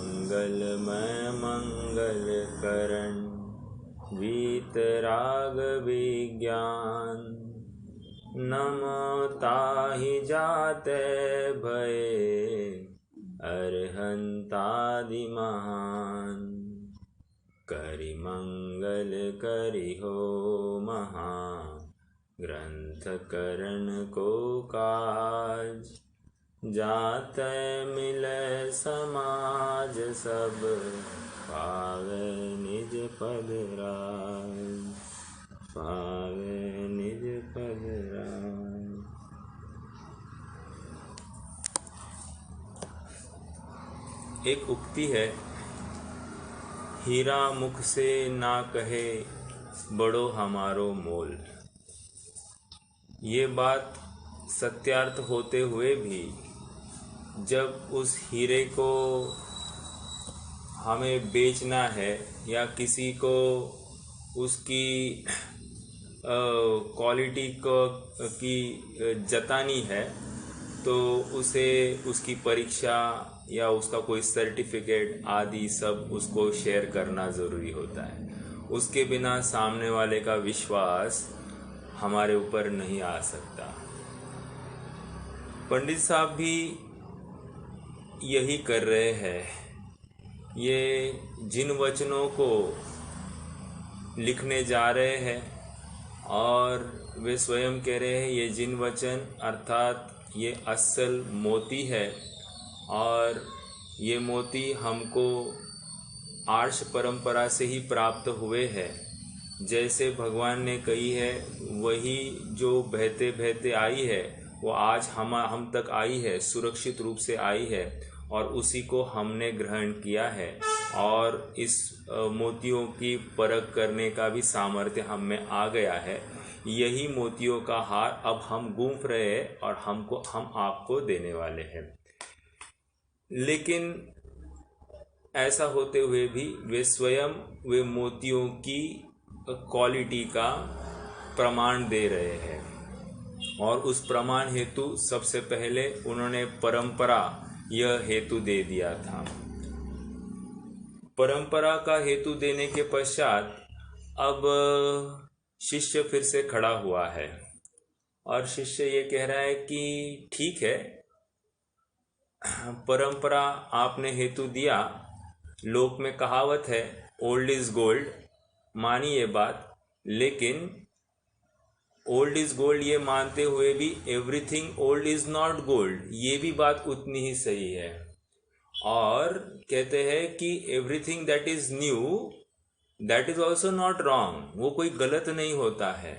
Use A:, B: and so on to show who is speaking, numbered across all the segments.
A: मंगलमय मंगल करण वीतराग विज्ञान। नमो ताहि जाते भये अरहंतादि महान। करि मंगल करि हो महा ग्रंथ करण को काज। जाते मिले समाज सब पावे निज पद राज। पावे निज पद राज। एक उक्ति है, हीरा मुख से ना कहे बड़ो हमारो मोल। ये बात सत्यार्थ होते हुए भी जब उस हीरे को हमें बेचना है या किसी को उसकी क्वालिटी की जतानी है तो उसे उसकी परीक्षा या उसका कोई सर्टिफिकेट आदि सब उसको शेयर करना ज़रूरी होता है। उसके बिना सामने वाले का विश्वास हमारे ऊपर नहीं आ सकता। पंडित साहब भी यही कर रहे हैं। ये जिन वचनों को लिखने जा रहे हैं और वे स्वयं कह रहे हैं ये जिन वचन अर्थात ये असल मोती है और ये मोती हमको आर्ष परंपरा से ही प्राप्त हुए हैं। जैसे भगवान ने कही है वही जो बहते बहते आई है वो आज हम तक आई है, सुरक्षित रूप से आई है और उसी को हमने ग्रहण किया है और इस मोतियों की परख करने का भी सामर्थ्य हम में आ गया है। यही मोतियों का हार अब हम गूंथ रहे हैं और हम आपको देने वाले हैं। लेकिन ऐसा होते हुए भी वे स्वयं वे मोतियों की क्वालिटी का प्रमाण दे रहे हैं और उस प्रमाण हेतु सबसे पहले उन्होंने परंपरा यह हेतु दे दिया था। परंपरा का हेतु देने के पश्चात अब शिष्य फिर से खड़ा हुआ है और शिष्य ये कह रहा है कि ठीक है, परंपरा आपने हेतु दिया। लोक में कहावत है ओल्ड इज गोल्ड, मानी ये बात, लेकिन ओल्ड इज गोल्ड ये मानते हुए भी everything old is not gold, ये भी बात उतनी ही सही है। और कहते हैं कि everything that is knew that is also not wrong, वो कोई गलत नहीं होता है।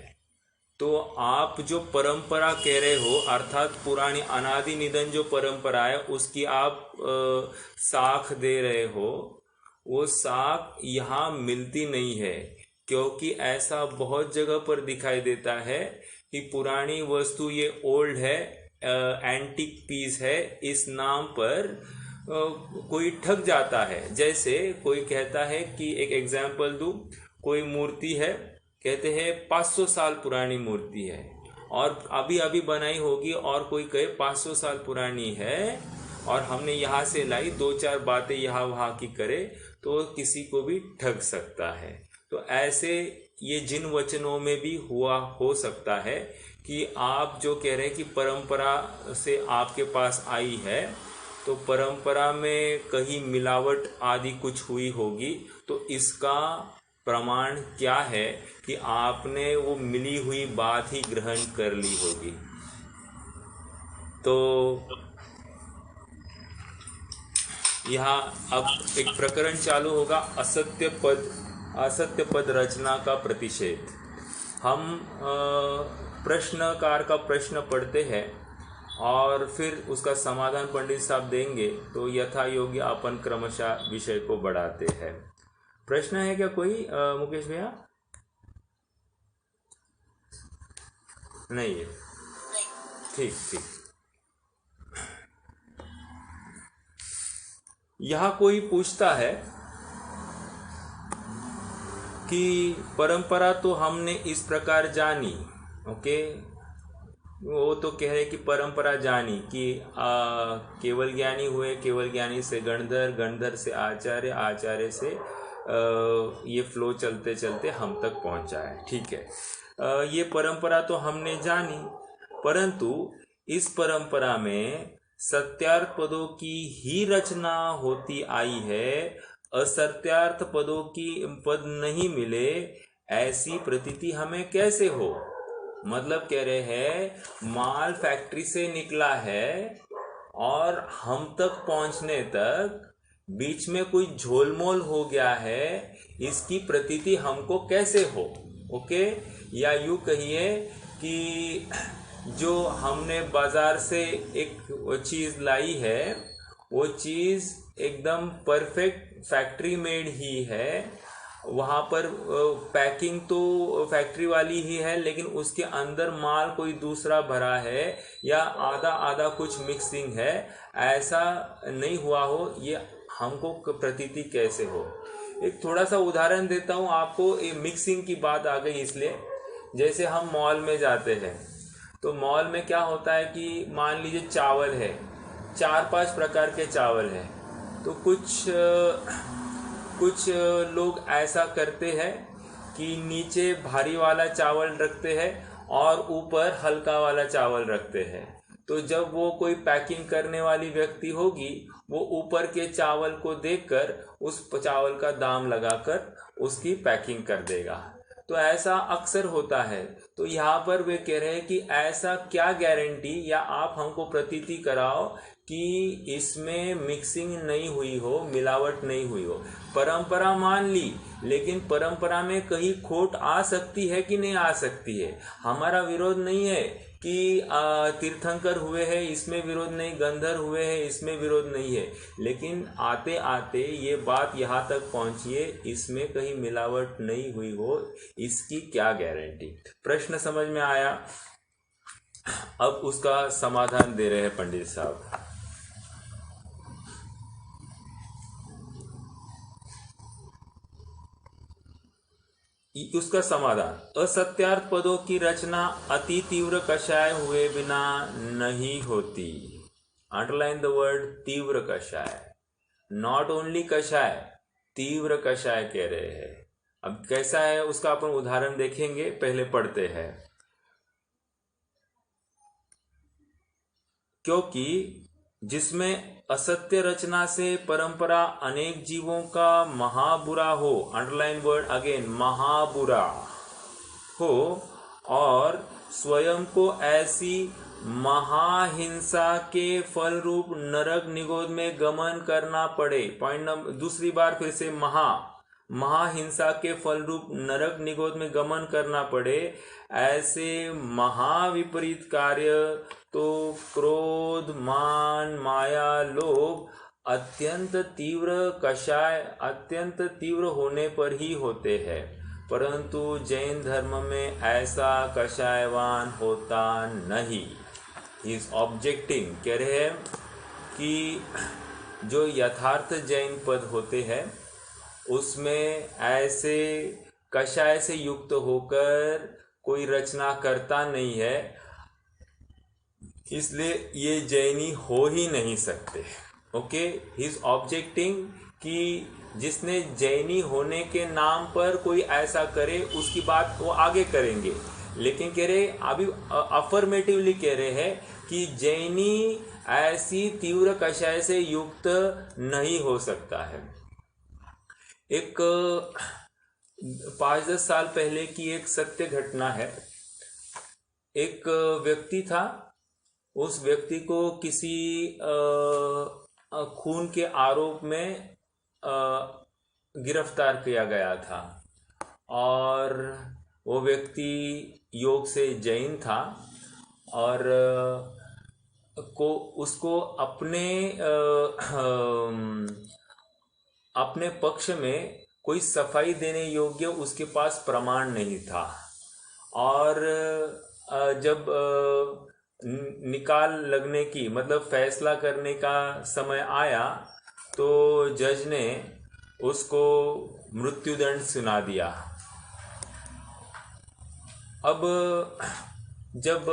A: तो आप जो परंपरा कह रहे हो अर्थात पुरानी अनादि निधन जो परंपरा है उसकी आप साख दे रहे हो, वो साख यहाँ मिलती नहीं है। क्योंकि ऐसा बहुत जगह पर दिखाई देता है कि पुरानी वस्तु ये ओल्ड है, एंटीक पीस है, इस नाम पर कोई ठग जाता है। जैसे कोई कहता है कि एक एग्जाम्पल दूं, कोई मूर्ति है, कहते हैं 500 साल पुरानी मूर्ति है और अभी अभी बनाई होगी और कोई कहे 500 साल पुरानी है और हमने यहाँ से लाई, दो चार बातें यहाँ वहाँ की करे तो किसी को भी ठग सकता है। तो ऐसे ये जिन वचनों में भी हो सकता है कि आप जो कह रहे हैं कि परंपरा से आपके पास आई है तो परंपरा में कहीं मिलावट आदि कुछ हुई होगी, तो इसका प्रमाण क्या है कि आपने वो मिली हुई बात ही ग्रहण कर ली होगी। तो यहाँ अब एक प्रकरण चालू होगा, असत्य पद रचना का प्रतिषेध। हम प्रश्नकार का प्रश्न पढ़ते हैं और फिर उसका समाधान पंडित साहब देंगे, तो यथा योग्य अपन क्रमशः विषय को बढ़ाते हैं। प्रश्न है क्या कोई मुकेश भैया? नहीं है, ठीक ठीक। यहाँ कोई पूछता है कि परंपरा तो हमने इस प्रकार जानी, ओके, वो तो कह रहे कि परंपरा जानी कि केवल ज्ञानी हुए, केवल ज्ञानी से गणधर, गणधर से आचार्य, आचार्य से ये फ्लो चलते चलते हम तक पहुंचा है। ठीक है, ये परंपरा तो हमने जानी, परंतु इस परंपरा में सत्यार्थ पदों की ही रचना होती आई है, असत्यार्थ पदों की पद नहीं मिले, ऐसी प्रतीति हमें कैसे हो। मतलब कह रहे हैं माल फैक्ट्री से निकला है और हम तक पहुंचने तक बीच में कोई झोलमोल हो गया है, इसकी प्रतीति हमको कैसे हो। ओके, या यूं कहिए कि जो हमने बाजार से एक चीज़ लाई है, वो चीज़ एकदम परफेक्ट फैक्ट्री मेड ही है, वहाँ पर पैकिंग तो फैक्ट्री वाली ही है, लेकिन उसके अंदर माल कोई दूसरा भरा है या आधा आधा कुछ मिक्सिंग है, ऐसा नहीं हुआ हो, ये हमको प्रतीति कैसे हो। एक थोड़ा सा उदाहरण देता हूँ आपको, ये मिक्सिंग की बात आ गई इसलिए, जैसे हम मॉल में जाते हैं तो मॉल में क्या होता है कि मान लीजिए चावल है, 4-5 प्रकार के चावल हैं, तो कुछ लोग ऐसा करते हैं कि नीचे भारी वाला चावल रखते हैं और ऊपर हल्का वाला चावल रखते हैं। तो जब वो कोई पैकिंग करने वाली व्यक्ति होगी, वो ऊपर के चावल को देखकर उस चावल का दाम लगाकर उसकी पैकिंग कर देगा। तो ऐसा अक्सर होता है। तो यहाँ पर वे कह रहे हैं कि ऐसा क्या गारंटी, या आप हमको प्रतीति कराओ कि इसमें मिक्सिंग नहीं हुई हो, मिलावट नहीं हुई हो। परंपरा मान ली, लेकिन परंपरा में कहीं खोट आ सकती है कि नहीं आ सकती है। हमारा विरोध नहीं है कि तीर्थंकर हुए हैं इसमें विरोध नहीं, गंधर हुए हैं इसमें विरोध नहीं है, लेकिन आते आते ये बात यहाँ तक पहुँची है, इसमें कहीं मिलावट नहीं हुई हो, इसकी क्या गारंटी। प्रश्न समझ में आया। अब उसका समाधान दे रहे हैं पंडित साहब। उसका समाधान, असत्यार्थ पदों की रचना अति तीव्र कषाय हुए बिना नहीं होती। अंडरलाइन द वर्ड तीव्र कषाय, नॉट ओनली कषाय, तीव्र कषाय कह रहे हैं। अब कैसा है उसका अपन उदाहरण देखेंगे, पहले पढ़ते हैं। क्योंकि जिसमें असत्य रचना से परंपरा अनेक जीवों का महाबुरा हो, अंडरलाइन वर्ड अगेन, महाबुरा हो, और स्वयं को ऐसी महाहिंसा के फल रूप नरक निगोद में गमन करना पड़े। पॉइंट नंबर दूसरी बार फिर से महाहिंसा के फल रूप नरक निगोद में गमन करना पड़े, ऐसे महाविपरीत कार्य तो क्रोध, मान, माया, लोभ अत्यंत तीव्र कषाय, अत्यंत तीव्र होने पर ही होते हैं। परंतु जैन धर्म में ऐसा कषायवान होता नहीं। इज ऑब्जेक्टिंग, कह रहे हैं कि जो यथार्थ जैन पद होते हैं उसमें ऐसे कषाय से युक्त होकर कोई रचना करता नहीं है, इसलिए ये जैनी हो ही नहीं सकते। ओके, ही इज ऑब्जेक्टिंग कि जिसने जैनी होने के नाम पर कोई ऐसा करे उसकी बात वो आगे करेंगे, लेकिन कह रहे अभी अफर्मेटिवली कह रहे हैं कि जैनी ऐसी तीव्र कषाय से युक्त नहीं हो सकता है। एक 5-10 साल पहले की एक सत्य घटना है। एक व्यक्ति था, उस व्यक्ति को किसी खून के आरोप में गिरफ्तार किया गया था, और वो व्यक्ति योग से जैन था, और उसको अपने पक्ष में कोई सफाई देने योग्य उसके पास प्रमाण नहीं था। और जब निकाल लगने की, मतलब फैसला करने का समय आया, तो जज ने उसको मृत्युदंड सुना दिया। अब जब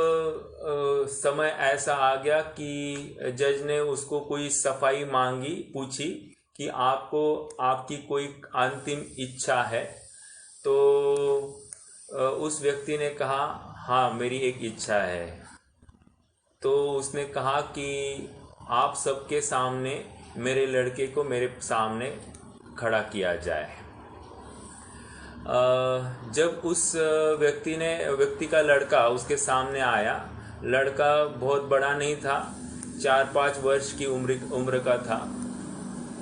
A: समय ऐसा आ गया कि जज ने उसको कोई सफाई मांगी, पूछी कि आपको आपकी कोई अंतिम इच्छा है, तो उस व्यक्ति ने कहा हाँ मेरी एक इच्छा है। तो उसने कहा कि आप सबके सामने मेरे लड़के को मेरे सामने खड़ा किया जाए। जब उस व्यक्ति का लड़का उसके सामने आया, लड़का बहुत बड़ा नहीं था, 4-5 वर्ष की उम्र का था।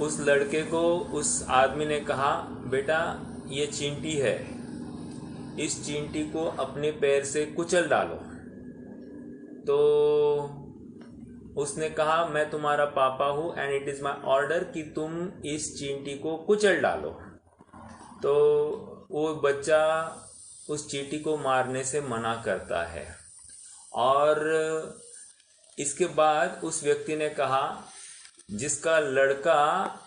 A: उस लड़के को उस आदमी ने कहा, बेटा ये चींटी है, इस चींटी को अपने पैर से कुचल डालो। तो उसने कहा मैं तुम्हारा पापा हूँ and it is my order कि तुम इस चींटी को कुचल डालो। तो वो बच्चा उस चींटी को मारने से मना करता है। और इसके बाद उस व्यक्ति ने कहा, जिसका लड़का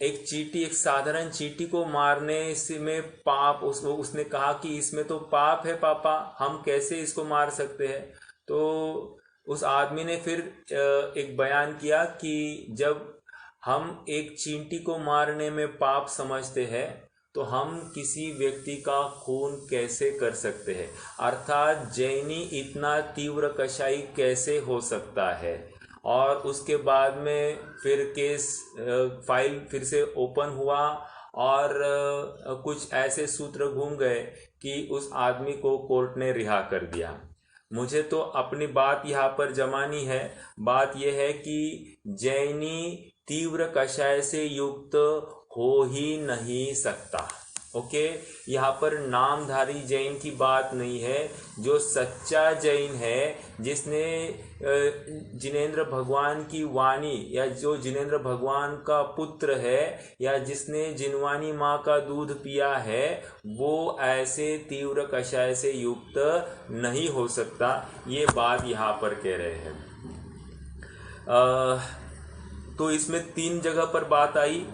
A: एक साधारण चींटी को मारने से में पाप, उसने कहा कि इसमें तो पाप है पापा, हम कैसे इसको मार सकते हैं। तो उस आदमी ने फिर एक बयान किया कि जब हम एक चींटी को मारने में पाप समझते हैं तो हम किसी व्यक्ति का खून कैसे कर सकते हैं, अर्थात जैनी इतना तीव्र कसाई कैसे हो सकता है। और उसके बाद में फिर केस फाइल फिर से ओपन हुआ और कुछ ऐसे सूत्र घूम गए कि उस आदमी को कोर्ट ने रिहा कर दिया। मुझे तो अपनी बात यहाँ पर जमानी है। बात यह है कि जैनी तीव्र कषाय से युक्त हो ही नहीं सकता। ओके, यहाँ पर नामधारी जैन की बात नहीं है। जो सच्चा जैन है, जिसने जिनेंद्र भगवान की वाणी, या जो जिनेंद्र भगवान का पुत्र है, या जिसने जिनवानी माँ का दूध पिया है, वो ऐसे तीव्र कषाय से युक्त नहीं हो सकता। ये बात यहाँ पर कह रहे हैं। तो इसमें 3 जगह पर बात आई।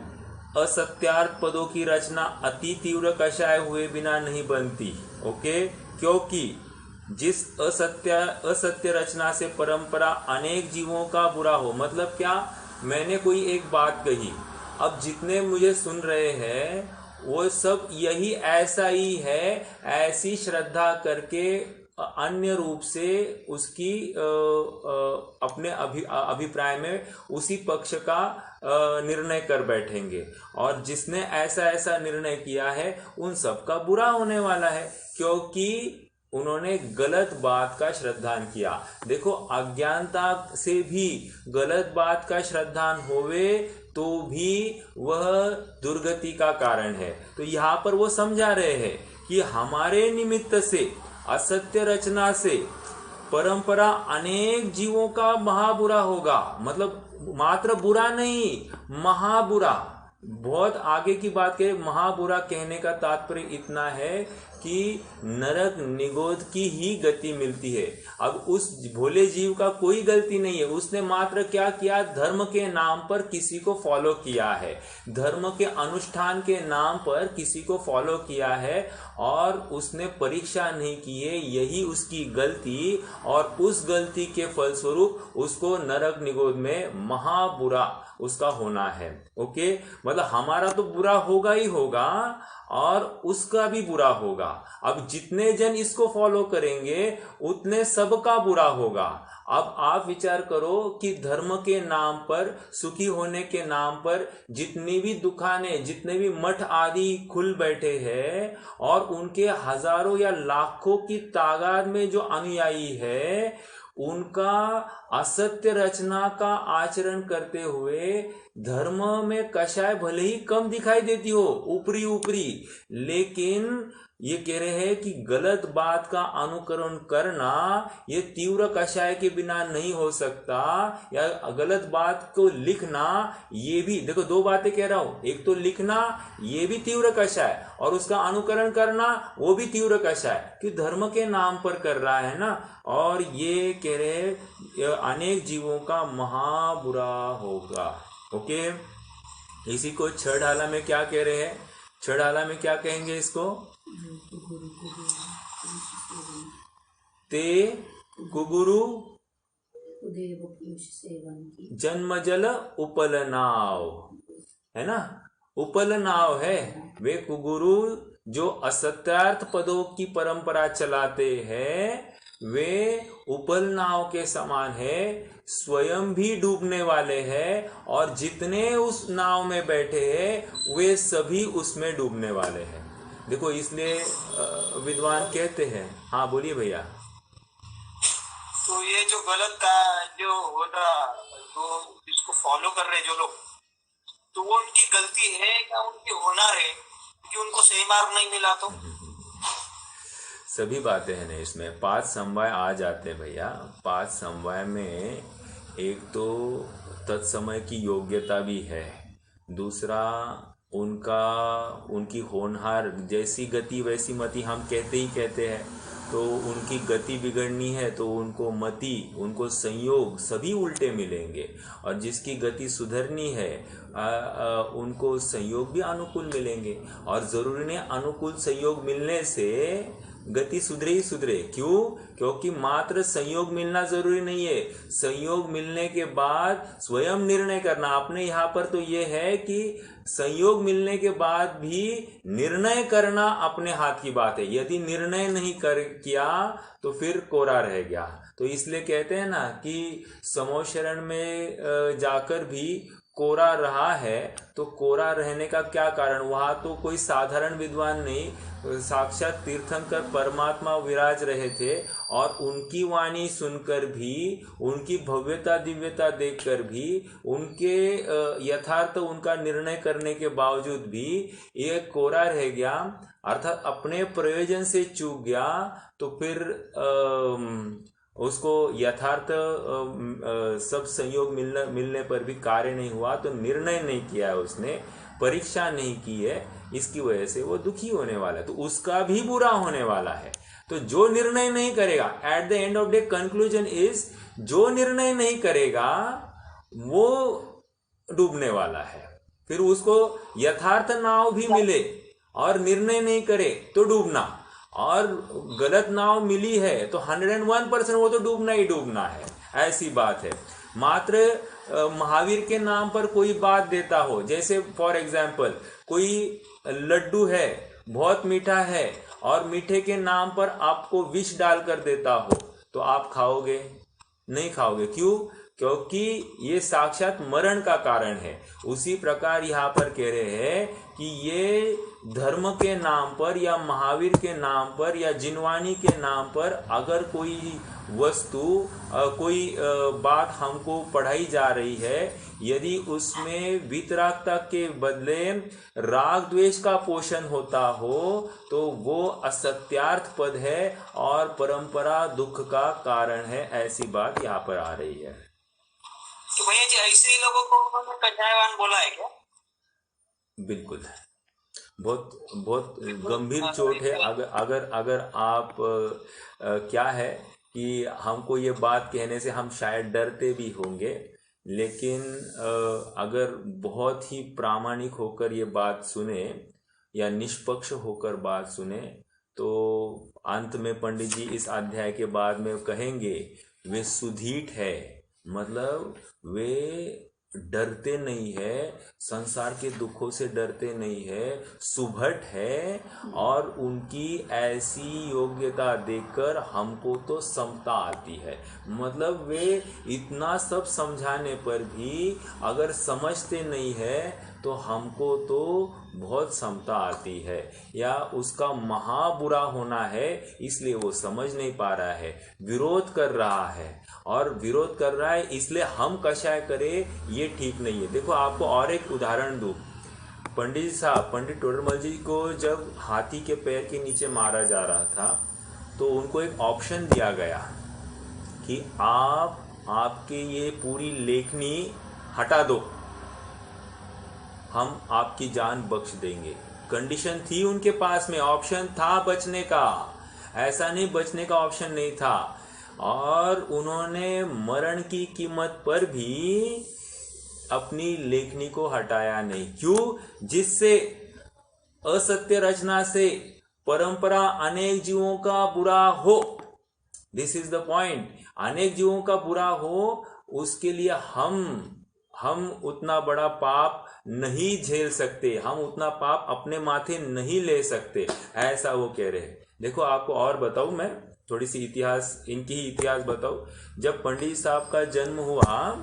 A: असत्यार्थ पदों की रचना अति तीव्र कषाय हुए बिना नहीं बनती। ओके, क्योंकि जिस असत्य रचना से परंपरा अनेक जीवों का बुरा हो। मतलब क्या, मैंने कोई एक बात कही, अब जितने मुझे सुन रहे हैं वो सब यही ऐसा ही है, ऐसी श्रद्धा करके अन्य रूप से उसकी अपने अभिप्राय में उसी पक्ष का निर्णय कर बैठेंगे। और जिसने ऐसा निर्णय किया है उन सब का बुरा होने वाला है, क्योंकि उन्होंने गलत बात का श्रद्धान किया। देखो, अज्ञानता से भी गलत बात का श्रद्धान होवे तो भी वह दुर्गति का कारण है। तो यहाँ पर वो समझा रहे हैं कि हमारे निमित्त से, असत्य रचना से परंपरा अनेक जीवों का महाबुरा होगा। मतलब मात्र बुरा नहीं, महाबुरा। बहुत आगे की बात करें, महाबुरा कहने का तात्पर्य इतना है कि नरक निगोध की ही गति मिलती है। अब उस भोले जीव का कोई गलती नहीं है, उसने मात्र क्या किया, धर्म के नाम पर किसी को फॉलो किया है, धर्म के अनुष्ठान के नाम पर किसी को फॉलो किया है, और उसने परीक्षा नहीं की है, यही उसकी गलती। और उस गलती के फलस्वरूप उसको नरक निगोध में महाबुरा उसका होना है। ओके, मतलब हमारा तो बुरा होगा ही होगा और उसका भी बुरा होगा। अब जितने जन इसको फॉलो करेंगे उतने सबका बुरा होगा। अब आप विचार करो कि धर्म के नाम पर, सुखी होने के नाम पर जितनी भी दुकानें, जितने भी मठ आदि खुल बैठे हैं, और उनके हजारों या लाखों की तादाद में जो अनुयायी है, उनका असत्य रचना का आचरण करते हुए धर्म में कषाय भले ही कम दिखाई देती हो, ऊपरी ऊपरी, लेकिन ये कह रहे हैं कि गलत बात का अनुकरण करना ये तीव्र कषाय के बिना नहीं हो सकता। या गलत बात को लिखना, ये भी देखो, 2 बातें कह रहा हूं, एक तो लिखना ये भी तीव्र कषाय, और उसका अनुकरण करना वो भी तीव्र कषाय, कि धर्म के नाम पर कर रहा है ना। और ये कह रहे हैं अनेक जीवों का महाबुरा होगा। ओके, इसी को छड़ाला में क्या कह रहे हैं, छड़ाला में क्या कहेंगे इसको, ते कुगुरु
B: उदेव पुरुष सेवन की
A: जन्मजल उपलनाव, है ना, उपलनाव है। वे कुगुरु जो असत्यार्थ पदों की परंपरा चलाते हैं वे उपल नाव के समान है, स्वयं भी डूबने वाले हैं और जितने उस नाव में बैठे हैं वे सभी उसमें डूबने वाले हैं। देखो इसलिए विद्वान कहते हैं, हाँ बोलिए भैया।
C: तो ये जो गलत का जो होता जो इसको फॉलो कर रहे जो लोग, तो वो उनकी गलती है या उनकी होनर है कि उनको सही मार्ग नहीं मिला? तो
A: सभी बातें हैं ना इसमें, 5 समवाय आ जाते हैं भैया। 5 समवाय में एक तो तत्समय की योग्यता भी है, दूसरा उनकी होनहार, जैसी गति वैसी मति हम कहते हैं। तो उनकी गति बिगड़नी है तो उनको मति, उनको संयोग सभी उल्टे मिलेंगे, और जिसकी गति सुधरनी है उनको संयोग भी अनुकूल मिलेंगे। और ज़रूरी नहीं अनुकूल संयोग मिलने से गति सुधरे ही सुधरे। क्यों? क्योंकि मात्र संयोग मिलना जरूरी नहीं है, संयोग मिलने के बाद स्वयं निर्णय करना। आपने यहाँ पर तो ये है कि संयोग मिलने के बाद भी निर्णय करना अपने हाथ की बात है। यदि निर्णय नहीं किया तो फिर कोरा रह गया। तो इसलिए कहते हैं ना कि समो शरण में जाकर भी कोरा रहा है। तो कोरा रहने का क्या कारण? वहां तो कोई साधारण विद्वान नहीं, साक्षात तीर्थंकर परमात्मा विराज रहे थे, और उनकी वाणी सुनकर भी, उनकी भव्यता दिव्यता देखकर भी, उनके यथार्थ उनका निर्णय करने के बावजूद भी ये कोरा रह गया, अर्थात अपने प्रयोजन से चूक गया। तो फिर उसको यथार्थ सब संयोग मिलने पर भी कार्य नहीं हुआ, तो निर्णय नहीं किया है उसने, परीक्षा नहीं की है, इसकी वजह से वो दुखी होने वाला है, तो उसका भी बुरा होने वाला है। तो जो निर्णय नहीं करेगा, at the end of day conclusion is, जो निर्णय नहीं करेगा वो डूबने वाला है। फिर उसको यथार्थ नाव भी मिले और निर्णय नहीं करे तो डूबना, और गलत नाव मिली है तो 101% वो तो डूबना ही डूबना है, ऐसी बात है। मात्र महावीर के नाम पर कोई बात देता हो, जैसे फॉर एग्जाम्पल कोई लड्डू है बहुत मीठा है और मीठे के नाम पर आपको विष डाल कर देता हो, तो आप खाओगे? नहीं खाओगे। क्यों? क्योंकि ये साक्षात मरण का कारण है। उसी प्रकार यहाँ पर कह रहे हैं कि ये धर्म के नाम पर या महावीर के नाम पर या जिनवानी के नाम पर अगर कोई वस्तु, कोई बात हमको पढ़ाई जा रही है, यदि उसमें वितरागता के बदले राग द्वेष का पोषण होता हो तो वो असत्यार्थ पद है और परंपरा दुख का कारण है। ऐसी बात यहाँ पर आ रही है।
C: तो भैया जी ऐसे ही लोगों को उन्होंने कन्यायवान बोला है क्या?
A: बिल्कुल, बहुत गंभीर चोट है। अगर आप क्या है कि हमको ये बात कहने से हम शायद डरते भी होंगे, लेकिन अगर बहुत ही प्रामाणिक होकर ये बात सुने या निष्पक्ष होकर बात सुने, तो अंत में पंडित जी इस अध्याय के बाद में कहेंगे वे सुधीठ है, मतलब वे डरते नहीं है, संसार के दुखों से डरते नहीं है, सुभट है, और उनकी ऐसी योग्यता देखकर हमको तो समता आती है। मतलब वे इतना सब समझाने पर भी अगर समझते नहीं है तो हमको तो बहुत समता आती है, या उसका महा बुरा होना है इसलिए वो समझ नहीं पा रहा है, विरोध कर रहा है, और विरोध कर रहा है इसलिए हम कषाय करें, ये ठीक नहीं है। देखो आपको और एक उदाहरण दूं, पंडित साहब, पंडित टोडरमल जी को जब हाथी के पैर के नीचे मारा जा रहा था तो उनको एक ऑप्शन दिया गया कि आपके ये पूरी लेखनी हटा दो, हम आपकी जान बख्श देंगे। कंडीशन थी उनके पास में, ऑप्शन था बचने का, ऐसा नहीं बचने का ऑप्शन नहीं था, और उन्होंने मरण की कीमत पर भी अपनी लेखनी को हटाया नहीं। क्यों? जिससे असत्य रचना से परंपरा अनेक जीवों का बुरा हो, दिस इज द पॉइंट। अनेक जीवों का बुरा हो उसके लिए हम उतना बड़ा पाप नहीं झेल सकते, हम उतना पाप अपने माथे नहीं ले सकते, ऐसा वो कह रहे हैं। देखो आपको और बताऊं, मैं थोड़ी सी इतिहास, इनकी ही इतिहास बताऊं। जब पंडित साहब का जन्म हुआ,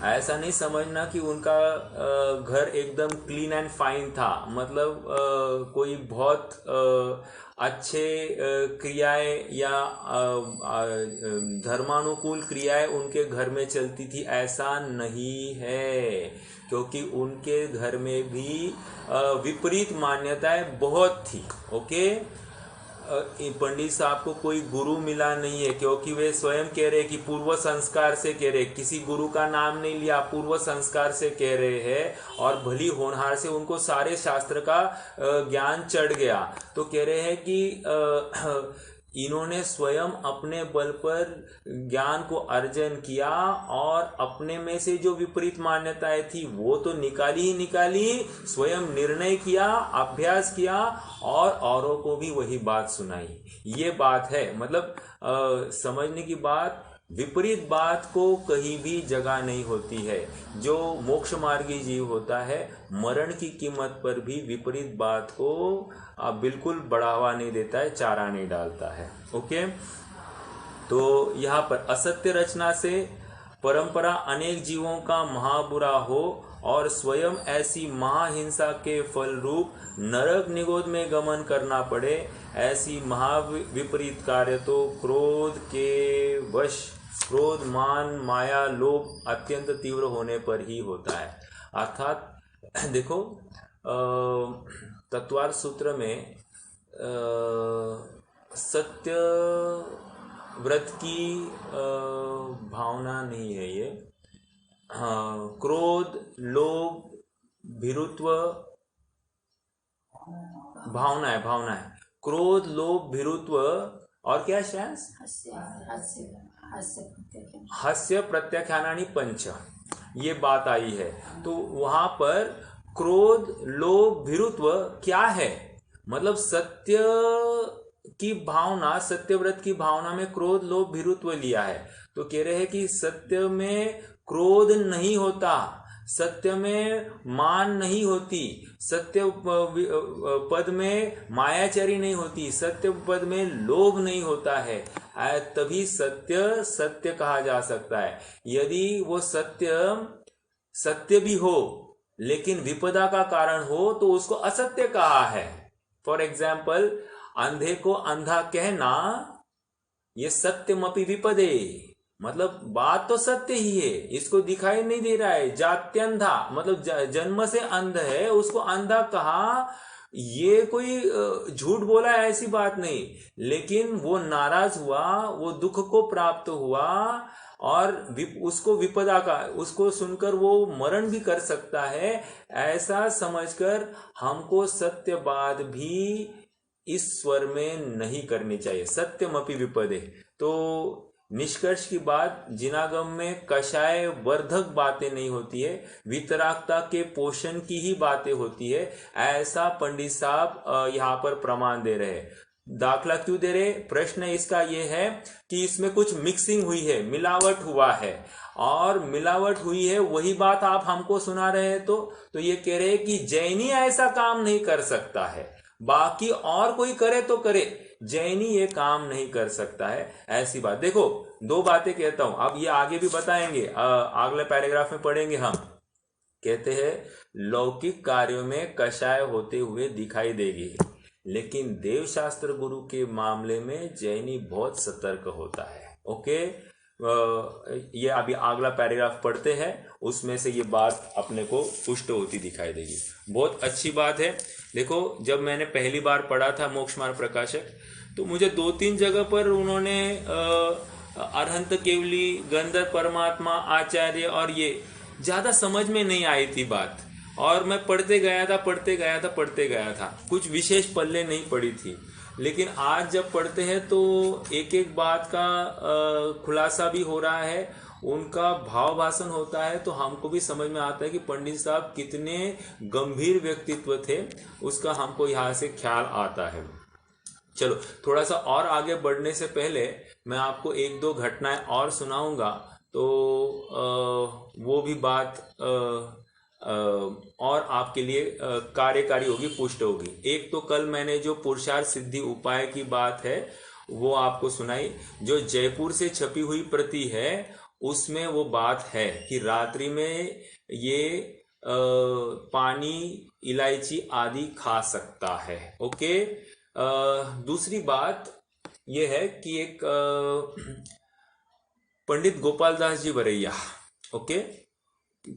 A: ऐसा नहीं समझना कि उनका घर एकदम क्लीन एंड फाइन था, मतलब कोई बहुत अच्छे क्रियाएं या धर्मानुकूल क्रियाएं उनके घर में चलती थी, ऐसा नहीं है। क्योंकि उनके घर में भी विपरीत मान्यताएं बहुत थी। ओके, पंडित साहब को कोई गुरु मिला नहीं है, क्योंकि वे स्वयं कह रहे कि पूर्व संस्कार से कह रहे, किसी गुरु का नाम नहीं लिया, पूर्व संस्कार से कह रहे हैं। और भली होनहार से उनको सारे शास्त्र का ज्ञान चढ़ गया। तो कह रहे हैं कि इन्होंने स्वयं अपने बल पर ज्ञान को अर्जन किया और अपने में से जो विपरीत मान्यताएं थी वो तो निकाली ही निकाली, स्वयं निर्णय किया, अभ्यास किया और औरों को भी वही बात सुनाई। ये बात है, मतलब समझने की बात, विपरीत बात को कहीं भी जगह नहीं होती है। जो मोक्ष मार्गी जीव होता है, मरण की कीमत पर भी विपरीत बात को बिल्कुल बढ़ावा नहीं देता है, चारा नहीं डालता है। ओके, तो यहाँ पर असत्य रचना से परंपरा अनेक जीवों का महाबुरा हो और स्वयं ऐसी महाहिंसा के फल रूप नरक निगोद में गमन करना पड़े, ऐसी महाविपरीत कार्य तो क्रोध के वश, क्रोध, मान, माया, लोभ अत्यंत तीव्र होने पर ही होता है। अर्थात देखो, तत्वार्थ सूत्र में सत्य व्रत की भावना नहीं है ये। क्रोध, लोभ, भीरुत्व भावना है। क्रोध, लोभ, भीरुत्व और क्या श्रेयांश? हास्य प्रत्याख्यानानि पंच, ये बात आई है। तो वहां पर क्रोध, लोभ, भीरुत्व क्या है? मतलब सत्य की भावना, सत्यव्रत की भावना में क्रोध, लोभ, भीरुत्व लिया है। तो कह रहे हैं कि सत्य में क्रोध नहीं होता, सत्य में मान नहीं होती, सत्य पद में मायाचारी नहीं होती, सत्य पद में लोभ नहीं होता है, तभी सत्य सत्य कहा जा सकता है। यदि वो सत्य भी हो लेकिन विपदा का कारण हो तो उसको असत्य कहा है। फॉर एग्जाम्पल, अंधे को अंधा कहना, ये सत्यमपि विपदे, मतलब बात तो सत्य ही है, इसको दिखाई नहीं दे रहा है। जात्यंधा मतलब जन्म से अंध है, उसको अंधा कहा, ये कोई झूठ बोला है ऐसी बात नहीं, लेकिन वो नाराज हुआ, वो दुख को प्राप्त हुआ और उसको विपदा का, उसको सुनकर वो मरण भी कर सकता है। ऐसा समझकर हमको सत्यवाद भी इस स्वर में नहीं करनी चाहिए। सत्यमपि विपदे। तो निष्कर्ष की बात, जिनागम में कषाय वर्धक बातें नहीं होती है, वितरागता के पोषण की ही बातें होती है। ऐसा पंडित साहब यहाँ पर प्रमाण दे रहे हैं। दाखला क्यों दे रहे? प्रश्न इसका यह है कि इसमें कुछ मिक्सिंग हुई है, मिलावट हुआ है, और मिलावट हुई है वही बात आप हमको सुना रहे हैं। तो ये कह रहे हैं कि जैनी ऐसा काम नहीं कर सकता है, बाकी और कोई करे तो करे, जैनी ये काम नहीं कर सकता है, ऐसी बात। देखो, दो बातें कहता हूं, अब ये आगे भी बताएंगे, अगले पैराग्राफ में पढ़ेंगे हम। कहते हैं लौकिक कार्यों में कषाय होते हुए दिखाई देगी, लेकिन देवशास्त्र गुरु के मामले में जैनी बहुत सतर्क होता है। ओके, ये अभी अगला पैराग्राफ पढ़ते हैं, उसमें से ये बात अपने को पुष्ट होती दिखाई देगी। बहुत अच्छी बात है। देखो, जब मैंने पहली बार पढ़ा था मोक्ष मार्ग प्रकाशक, तो मुझे 2-3 जगह पर उन्होंने अरहंत केवली, गंधर्व परमात्मा, आचार्य और ये ज़्यादा समझ में नहीं आई थी बात, और मैं पढ़ते गया था, कुछ विशेष पल्ले नहीं पड़ी थी। लेकिन आज जब पढ़ते हैं तो एक एक बात का खुलासा भी हो रहा है, उनका भाव भाषण होता है, तो हमको भी समझ में आता है कि पंडित साहब कितने गंभीर व्यक्तित्व थे, उसका हमको यहाँ से ख्याल आता है। चलो थोड़ा सा और आगे बढ़ने से पहले मैं आपको एक दो घटनाएं और सुनाऊंगा, तो वो भी बात और आपके लिए कार्यकारी होगी, पुष्ट होगी। एक तो कल मैंने जो पुरुषार्थ सिद्धि उपाय की बात है वो आपको सुनाई, जो जयपुर से छपी हुई प्रति है उसमें वो बात है कि रात्रि में ये पानी, इलायची आदि खा सकता है। ओके। दूसरी बात ये है कि एक पंडित गोपाल दास जी बरैया, ओके,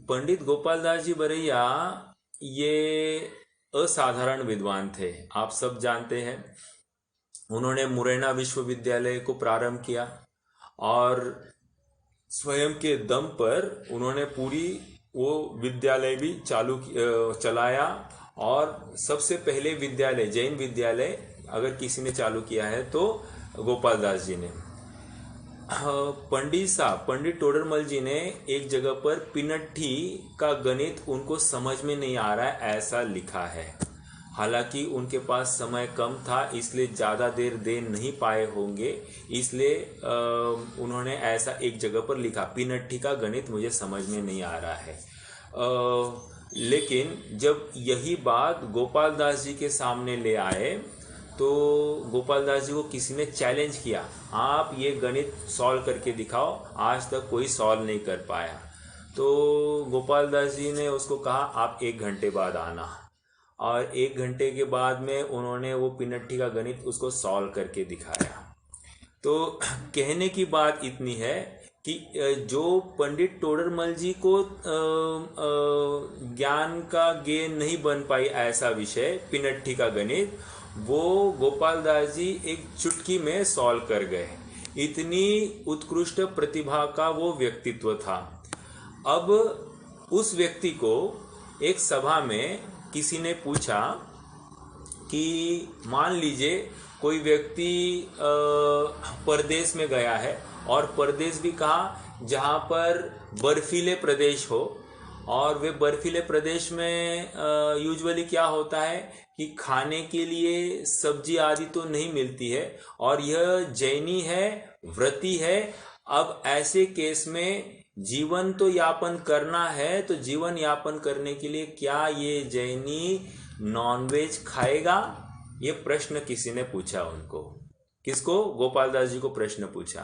A: पंडित गोपाल दास जी बरैया ये असाधारण विद्वान थे, आप सब जानते हैं। उन्होंने मुरैना विश्वविद्यालय को प्रारंभ किया और स्वयं के दम पर उन्होंने पूरी वो विद्यालय भी चलाया। और सबसे पहले विद्यालय, जैन विद्यालय अगर किसी ने चालू किया है तो गोपाल दास जी ने। पंडित टोडरमल जी ने एक जगह पर पिनट्ठी का गणित उनको समझ में नहीं आ रहा है ऐसा लिखा है। हालांकि उनके पास समय कम था इसलिए ज़्यादा देर दे नहीं पाए होंगे, इसलिए उन्होंने ऐसा एक जगह पर लिखा, पिनट्ठी का गणित मुझे समझ में नहीं आ रहा है। लेकिन जब यही बात गोपाल दास जी के सामने ले आए तो गोपाल दास जी को किसी ने चैलेंज किया, आप ये गणित सॉल्व करके दिखाओ, आज तक कोई सॉल्व नहीं कर पाया। तो गोपाल दास जी ने उसको कहा आप 1 घंटे बाद आना, और 1 घंटे के बाद में उन्होंने वो पिनट्ठी का गणित उसको सॉल्व करके दिखाया। तो कहने की बात इतनी है कि जो पंडित टोडरमल जी को ज्ञान का गेन नहीं बन पाई ऐसा विषय पिनट्ठी का गणित, वो गोपाल दास जी एक चुटकी में सॉल्व कर गए। इतनी उत्कृष्ट प्रतिभा का वो व्यक्तित्व था। अब उस व्यक्ति को एक सभा में किसी ने पूछा कि मान लीजिए कोई व्यक्ति परदेश में गया है, और परदेश भी कहा जहाँ पर बर्फीले प्रदेश हो, और वे बर्फीले प्रदेश में यूजुअली क्या होता है कि खाने के लिए सब्जी आदि तो नहीं मिलती है, और यह जैनी है, व्रती है। अब ऐसे केस में जीवन तो यापन करना है, तो जीवन यापन करने के लिए क्या ये जैनी नॉनवेज खाएगा? ये प्रश्न किसी ने पूछा उनको। किसको? गोपाल दास जी को प्रश्न पूछा।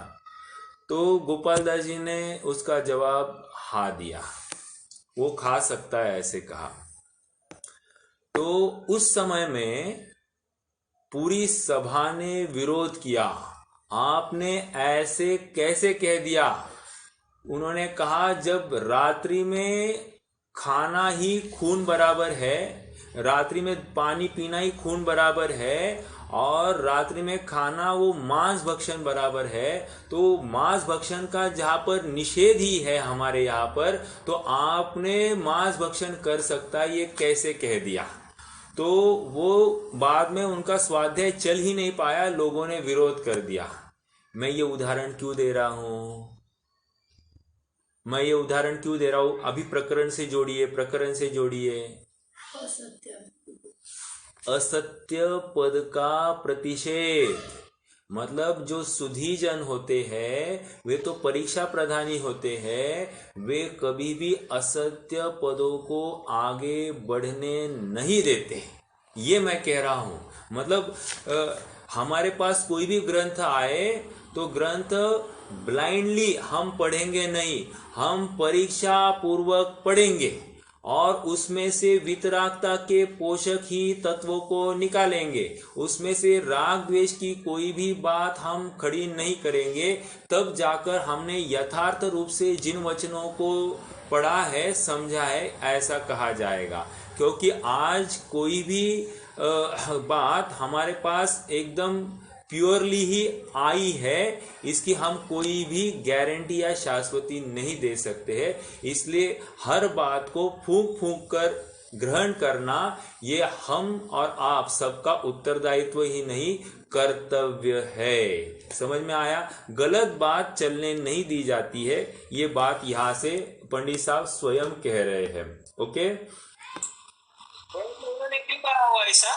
A: तो गोपाल दास जी ने उसका जवाब हाँ दिया, वो खा सकता है ऐसे कहा। तो उस समय में पूरी सभा ने विरोध किया, आपने ऐसे कैसे कह दिया? उन्होंने कहा जब रात्रि में खाना ही खून बराबर है, रात्रि में पानी पीना ही खून बराबर है, और रात्रि में खाना वो मांस भक्षण बराबर है, तो मांस भक्षण का जहाँ पर निषेध ही है हमारे यहाँ पर, तो आपने मांस भक्षण कर सकता है ये कैसे कह दिया? तो वो बाद में उनका स्वाध्याय चल ही नहीं पाया, लोगों ने विरोध कर दिया। मैं ये उदाहरण क्यों दे रहा हूं? अभी प्रकरण से जोड़िए। असत्य पद का प्रतिषेध, मतलब जो सुधीजन होते हैं वे तो परीक्षा प्रधानी होते हैं, वे कभी भी असत्य पदों को आगे बढ़ने नहीं देते, ये मैं कह रहा हूं। मतलब हमारे पास कोई भी ग्रंथ आए तो ग्रंथ ब्लाइंडली हम पढ़ेंगे नहीं, हम परीक्षा पूर्वक पढ़ेंगे और उसमें से वितरागता के पोषक ही तत्वों को निकालेंगे, उसमें से राग द्वेष की कोई भी बात हम खड़ी नहीं करेंगे। तब जाकर हमने यथार्थ रूप से जिन वचनों को पढ़ा है, समझा है, ऐसा कहा जाएगा। क्योंकि आज कोई भी बात हमारे पास एकदम प्योरली ही आई है, इसकी हम कोई भी गारंटी या शाश्वती नहीं दे सकते हैं। इसलिए हर बात को फूंक फूंक कर ग्रहण करना ये हम और आप सबका उत्तरदायित्व ही नहीं, कर्तव्य है। समझ में आया? गलत बात चलने नहीं दी जाती है, ये बात यहां से पंडित साहब स्वयं कह रहे हैं। ओके,
C: उन्होंने क्यों कहा हुआ ऐसा?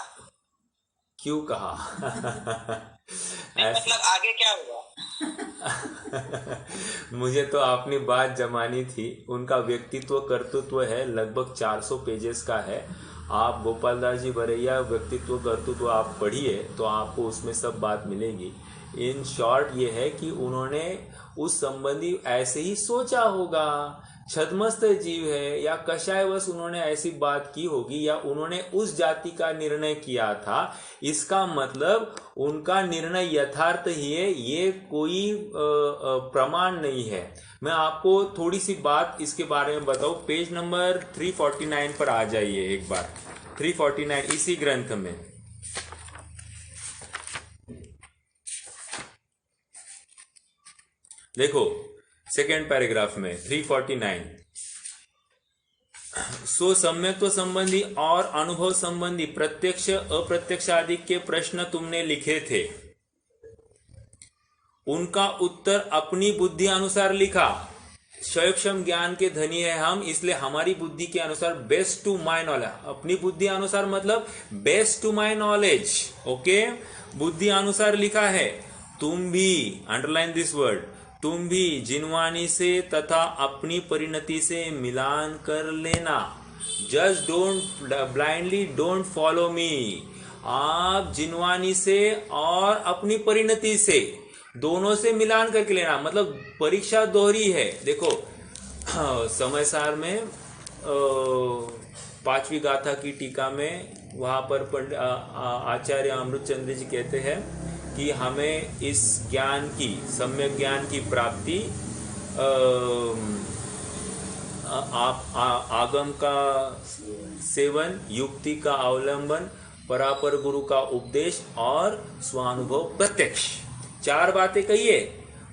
A: क्यों कहा?
C: नहीं,
A: ऐसे
C: मतलब आगे क्या होगा?
A: मुझे तो आपने बात जमानी थी। उनका व्यक्तित्व कर्तृत्व है, लगभग 400 पेजेस का है। आप गोपाल दास जी बरैया व्यक्तित्व कर्तृत्व आप पढ़िए तो आपको उसमें सब बात मिलेगी। इन शॉर्ट ये है कि उन्होंने उस संबंधी ऐसे ही सोचा होगा, छद्मस्त जीव है या कषायवश उन्होंने ऐसी बात की होगी, या उन्होंने उस जाति का निर्णय किया था। इसका मतलब उनका निर्णय यथार्थ ही है, ये कोई प्रमाण नहीं है। मैं आपको थोड़ी सी बात इसके बारे में बताऊं। पेज नंबर 349 पर आ जाइए एक बार। 349 इसी ग्रंथ में देखो, सेकेंड पैराग्राफ में 349। सो सम्यक्त्व संबंधी और अनुभव संबंधी प्रत्यक्ष अप्रत्यक्ष आदि के प्रश्न तुमने लिखे थे, उनका उत्तर अपनी बुद्धि अनुसार लिखा। स्वयं ज्ञान के धनी है हम, इसलिए हमारी बुद्धि के अनुसार बेस्ट टू माई नॉलेज, अपनी बुद्धि अनुसार मतलब best to my knowledge, okay, बुद्धि अनुसार लिखा है। तुम भी, अंडरलाइन दिस वर्ड, तुम भी जिनवानी से तथा अपनी परिणति से मिलान कर लेना। Just don't blindly don't follow me. आप जिनवानी से और अपनी परिणति से दोनों से मिलान करके लेना, मतलब परीक्षा दोहरी है। देखो समय सार में 5वीं गाथा की टीका में वहां पर आचार्य अमृतचंद्र जी कहते हैं कि हमें इस ज्ञान की, सम्यक ज्ञान की प्राप्ति आगम का सेवन, युक्ति का अवलंबन, परापर गुरु का उपदेश और स्वानुभव प्रत्यक्ष, 4 बातें कहिए।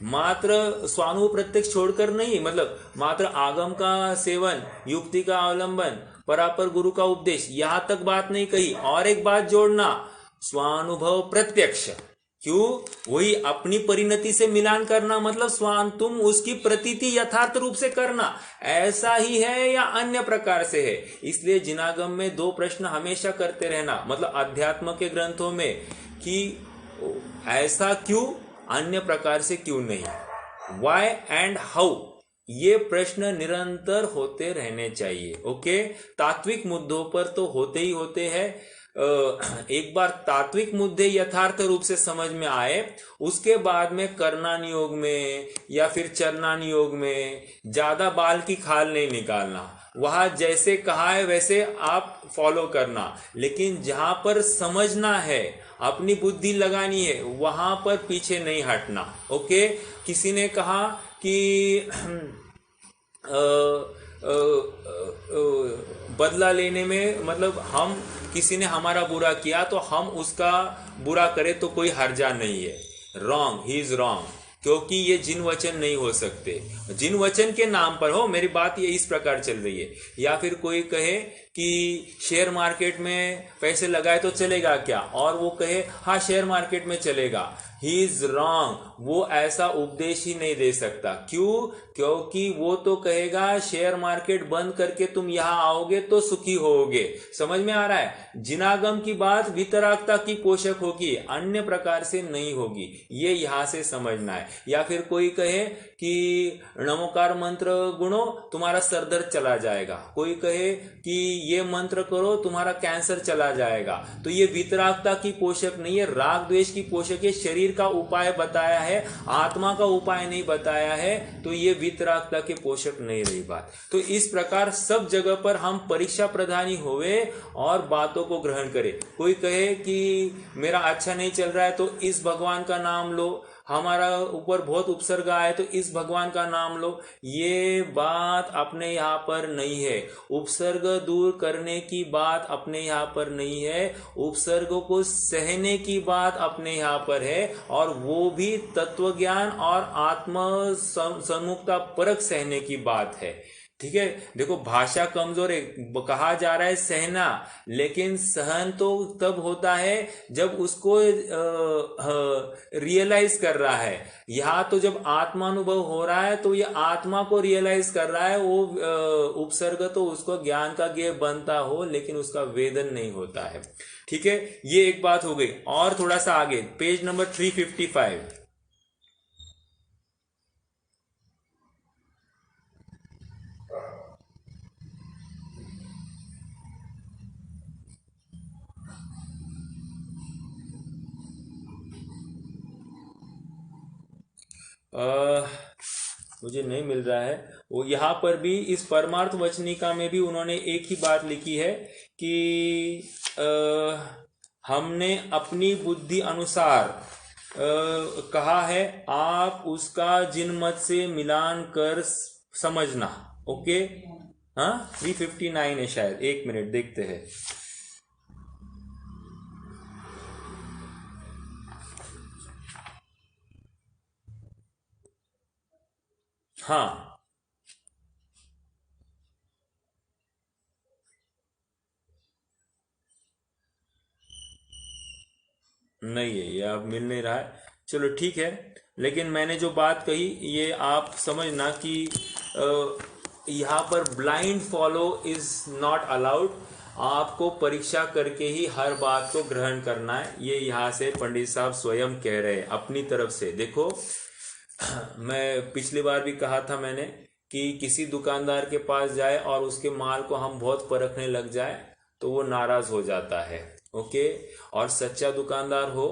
A: मात्र स्वानुभव प्रत्यक्ष छोड़कर नहीं, मतलब मात्र आगम का सेवन, युक्ति का अवलंबन, परापर गुरु का उपदेश, यहां तक बात नहीं कही। और एक बात जोड़ना, स्वानुभव प्रत्यक्ष। क्यों? वही अपनी परिणति से मिलान करना, मतलब स्वान तुम उसकी प्रतीति यथार्थ रूप से करना, ऐसा ही है या अन्य प्रकार से है। इसलिए जिनागम में 2 प्रश्न हमेशा करते रहना, मतलब अध्यात्म के ग्रंथों में, कि ऐसा क्यों, अन्य प्रकार से क्यों नहीं, वाई एंड हाउ, ये प्रश्न निरंतर होते रहने चाहिए। ओके, तात्विक मुद्दों पर तो होते ही होते हैं। एक बार तात्विक मुद्दे यथार्थ रूप से समझ में आए, उसके बाद में कर्णान योग में या फिर चरणान योग में ज्यादा बाल की खाल नहीं निकालना। वहां जैसे कहा है वैसे आप फॉलो करना, लेकिन जहां पर समझना है, अपनी बुद्धि लगानी है, वहां पर पीछे नहीं हटना। ओके, किसी ने कहा कि बदला लेने में, मतलब हम, किसी ने हमारा बुरा किया तो हम उसका बुरा करें तो कोई हर्जा नहीं है। रॉन्ग, ही इज रॉन्ग, क्योंकि ये जिन वचन नहीं हो सकते। जिन वचन के नाम पर हो, मेरी बात ये इस प्रकार चल रही है। या फिर कोई कहे कि शेयर मार्केट में पैसे लगाए तो चलेगा क्या, और वो कहे हाँ शेयर मार्केट में चलेगा, ही इज रॉन्ग, वो ऐसा उपदेश ही नहीं दे सकता। क्यों? क्योंकि वो तो कहेगा शेयर मार्केट बंद करके तुम यहां आओगे तो सुखी होगे। समझ में आ रहा है? जिनागम की बात वितरागता की पोषक होगी, अन्य प्रकार से नहीं होगी, ये यहां से समझना है। या फिर कोई कहे कि नमोकार मंत्र गुणो तुम्हारा सरदर्द चला जाएगा, कोई कहे कि ये मंत्र करो तुम्हारा कैंसर चला जाएगा, तो ये वितरागता की पोषक नहीं है, राग द्वेष की पोषक है। शरीर का उपाय बताया है, आत्मा का उपाय नहीं बताया है, तो ये वितरागता के पोषक नहीं रही बात। तो इस प्रकार सब जगह पर हम परीक्षा प्रधानी होवे और बातों को ग्रहण करें। कोई कहे कि मेरा अच्छा नहीं चल रहा है तो इस भगवान का नाम लो, हमारा ऊपर बहुत उपसर्ग आए तो इस भगवान का नाम लो, ये बात अपने यहाँ पर नहीं है। उपसर्ग दूर करने की बात अपने यहाँ पर नहीं है, उपसर्गों को सहने की बात अपने यहाँ पर है, और वो भी तत्व ज्ञान और आत्म सम्मुखता परक सहने की बात है। ठीक है। देखो भाषा कमजोर है, कहा जा रहा है सहना, लेकिन सहन तो तब होता है जब उसको रियलाइज कर रहा है। यहाँ तो जब आत्मानुभव हो रहा है तो ये आत्मा को रियलाइज कर रहा है। वो उपसर्ग तो उसको ज्ञान का ज्ञेय बनता हो, लेकिन उसका वेदन नहीं होता है। ठीक है, ये एक बात हो गई। और थोड़ा सा आगे पेज नंबर 355। मुझे नहीं मिल रहा है वो। यहाँ पर भी इस परमार्थ वचनिका में भी उन्होंने एक ही बात लिखी है कि हमने अपनी बुद्धि अनुसार कहा है, आप उसका जिनमत से मिलान कर समझना। ओके, हाँ 359 है शायद, एक मिनट देखते हैं। हाँ नहीं है, ये अब मिल नहीं रहा है। चलो ठीक है, लेकिन मैंने जो बात कही ये आप समझना कि यहाँ पर blind follow is not allowed. आपको परीक्षा करके ही हर बात को ग्रहण करना है। ये यहाँ से पंडित साहब स्वयं कह रहे हैं अपनी तरफ से। देखो मैं पिछली बार भी कहा था मैंने कि किसी दुकानदार के पास जाए और उसके माल को हम बहुत परखने लग जाए तो वो नाराज हो जाता है। ओके, और सच्चा दुकानदार हो,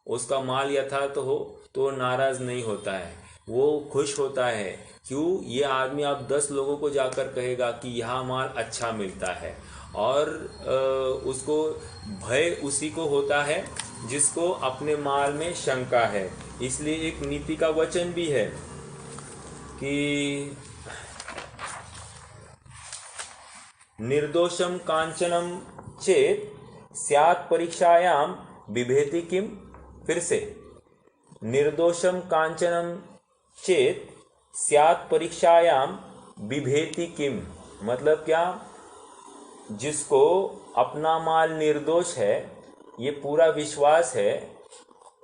A: उसका माल यथार्थ हो तो वो नाराज नहीं होता है, वो खुश होता है। क्यों? ये आदमी आप 10 लोगों को जाकर कहेगा कि यहाँ माल अच्छा मिलता है, और उसको भय उसी को होता है जिसको अपने माल में शंका है। इसलिए एक नीति का वचन भी है कि निर्दोषम कांचनम चेत स्यात् परीक्षायाम बिभेति किम। फिर से, निर्दोषम कांचनम चेत स्यात् परीक्षायाम बिभेति किम मतलब क्या? जिसको अपना माल निर्दोष है, ये पूरा विश्वास है,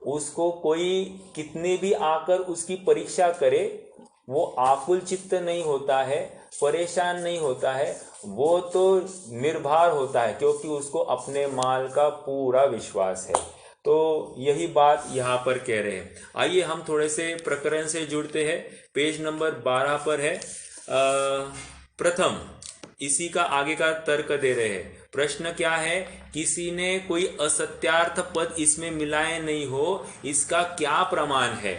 A: उसको कोई कितने भी आकर उसकी परीक्षा करे वो आकुल चित्त नहीं होता है, परेशान नहीं होता है, वो तो निर्भर होता है क्योंकि उसको अपने माल का पूरा विश्वास है। तो यही बात यहाँ पर कह रहे हैं। आइए हम थोड़े से प्रकरण से जुड़ते हैं। पेज नंबर 12 पर है। प्रथम इसी का आगे का तर्क दे रहे हैं। प्रश्न क्या है? किसी ने कोई असत्यार्थ पद इसमें मिलाए नहीं हो, इसका क्या प्रमाण है?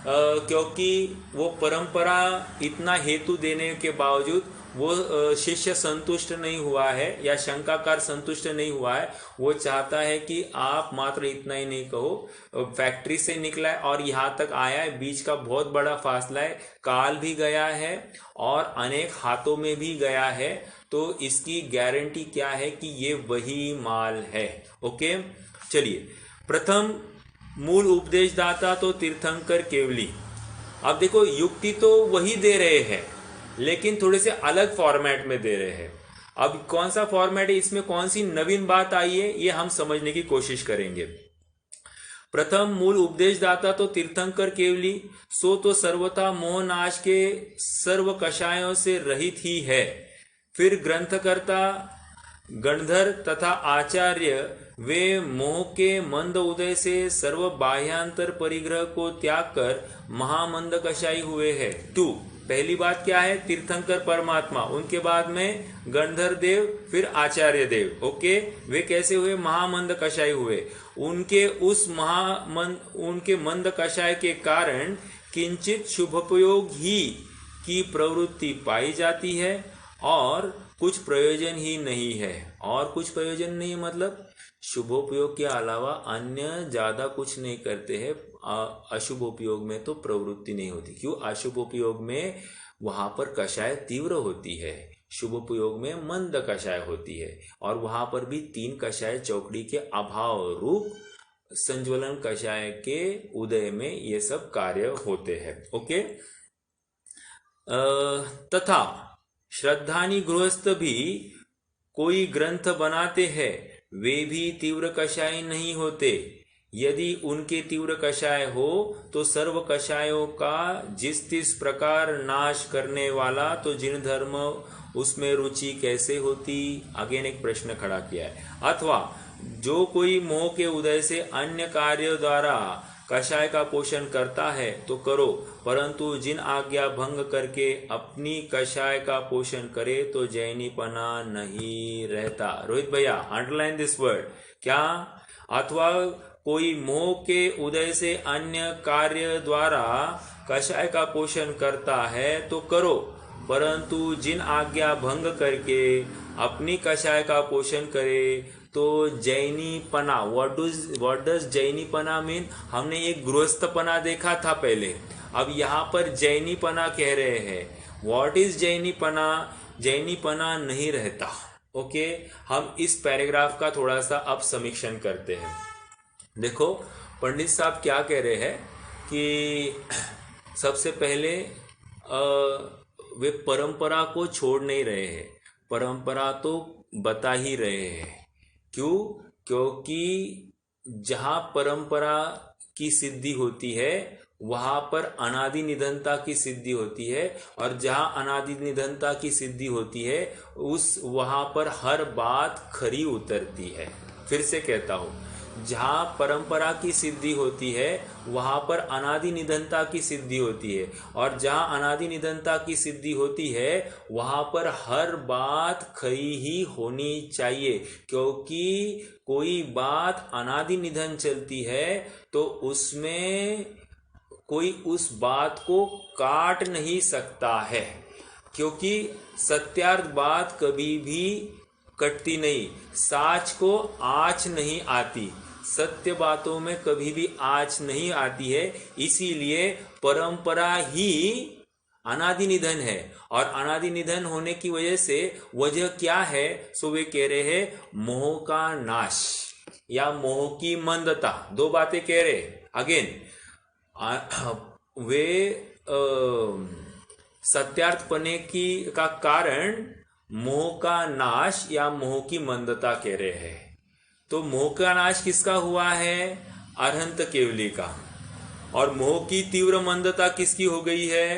A: क्योंकि वो परंपरा इतना हेतु देने के बावजूद वो शिष्य संतुष्ट नहीं हुआ है या शंकाकार संतुष्ट नहीं हुआ है। वो चाहता है कि आप मात्र इतना ही नहीं कहो, फैक्ट्री से निकला है और यहाँ तक आया है, बीच का बहुत बड़ा फासला है, काल भी गया है और अनेक हाथों में भी गया है, तो इसकी गारंटी क्या है कि ये वही माल है। ओके, चलिए। प्रथम मूल उपदेशदाता तो तीर्थंकर केवली। अब देखो युक्ति तो वही दे रहे हैं लेकिन थोड़े से अलग फॉर्मेट में दे रहे हैं। अब कौन सा फॉर्मेट है, इसमें कौन सी नवीन बात आई है, ये हम समझने की कोशिश करेंगे। प्रथम मूल उपदेशदाता तो तीर्थंकर केवली, सो तो सर्वथा मोहनाश के सर्व कषायों से रहित ही है। फिर ग्रंथकर्ता गणधर तथा आचार्य वे मोह के मंद उदय से सर्व बाह्यांतर परिग्रह को त्याग कर महामंद कषाई हुए हैं। 2 पहली बात क्या है? तीर्थंकर परमात्मा, उनके बाद में गणधर देव, फिर आचार्य देव। ओके, वे कैसे हुए? महामंद कषाय हुए। उनके उस उनके मंद कषाय के कारण किंचित शुभोपयोग ही की प्रवृत्ति पाई जाती है और कुछ प्रयोजन ही नहीं है। और कुछ प्रयोजन नहीं मतलब शुभोपयोग के अलावा अन्य ज्यादा कुछ नहीं करते हैं। अशुभ उपयोग में तो प्रवृत्ति नहीं होती। क्यों? अशुभ उपयोग में वहां पर कषाय तीव्र होती है, शुभ उपयोग में मंद कषाय होती है, और वहां पर भी 3 कषाय चौकड़ी के अभाव रूप संज्वलन कषाय के उदय में ये सब कार्य होते हैं। ओके, तथा श्रद्धानी गृहस्थ भी कोई ग्रंथ बनाते हैं, वे भी तीव्र कषाय नहीं होते। यदि उनके तीव्र कषाय हो तो सर्व कषायों का जिस प्रकार नाश करने वाला, तो जिन धर्म उसमें रुचि कैसे होती। अगेन एक प्रश्न खड़ा किया है। अथवा जो कोई मोह के उदय से अन्य कार्य द्वारा कषाय का पोषण करता है तो करो, परंतु जिन आज्ञा भंग करके अपनी कषाय का पोषण करे तो जैनीपना नहीं रहता। रोहित भैया अंडरलाइन दिस वर्ड। क्या? अथवा कोई मोह के उदय से अन्य कार्य द्वारा कषाय का पोषण करता है तो करो, परंतु जिन आज्ञा भंग करके अपनी कषाय का पोषण करे तो जैनीपना। व्हाट डज जैनीपना मीन? हमने एक गृहस्थपना देखा था पहले, अब यहाँ पर जैनीपना कह रहे हैं। What is जैनीपना? जैनीपना नहीं रहता। ओके, हम इस पैराग्राफ का थोड़ा सा अब समीक्षण करते हैं। देखो पंडित साहब क्या कह रहे हैं कि सबसे पहले वे परंपरा को छोड़ नहीं रहे हैं, परंपरा तो बता ही रहे हैं। क्यों? क्योंकि जहाँ परंपरा की सिद्धि होती है वहाँ पर अनादि निधनता की सिद्धि होती है, और जहाँ अनादि निधनता की सिद्धि होती है वहाँ पर हर बात खरी उतरती है। फिर से कहता हूँ, जहाँ परंपरा की सिद्धि होती है वहाँ पर अनादि निधनता की सिद्धि होती है, और जहाँ अनादि निधनता की सिद्धि होती है वहाँ पर हर बात खरी ही होनी चाहिए। क्योंकि कोई बात अनादि निधन चलती है तो उसमें कोई उस बात को काट नहीं सकता है, क्योंकि सत्यार्थ बात कभी भी कटती नहीं। साच को आँच नहीं आती, सत्य बातों में कभी भी आँच नहीं आती है। इसीलिए परंपरा ही अनादि निधन है, और अनादि निधन होने की वजह से वजह क्या है? सो वे कह रहे हैं मोह का नाश या मोह की मंदता। दो बातें कह रहे। अगेन वे सत्यार्थपने की का कारण मोह का नाश या मोह की मंदता कह रहे हैं। तो मोह का नाश किसका हुआ है? अरहंत केवली का। और मोह की तीव्र मंदता किसकी हो गई है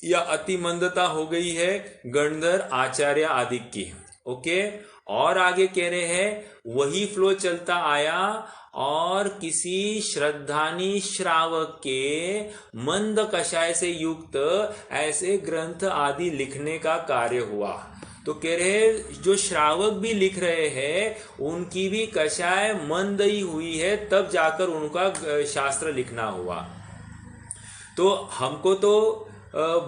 A: या अति मंदता हो गई है? गणधर आचार्य आदि की। ओके, और आगे कह रहे हैं वही फ्लो चलता आया और किसी श्रद्धानी श्रावक के मंद कषाय से युक्त ऐसे ग्रंथ आदि लिखने का कार्य हुआ। तो कह रहे जो श्रावक भी लिख रहे हैं उनकी भी कषाय मंद ही हुई है, तब जाकर उनका शास्त्र लिखना हुआ। तो हमको तो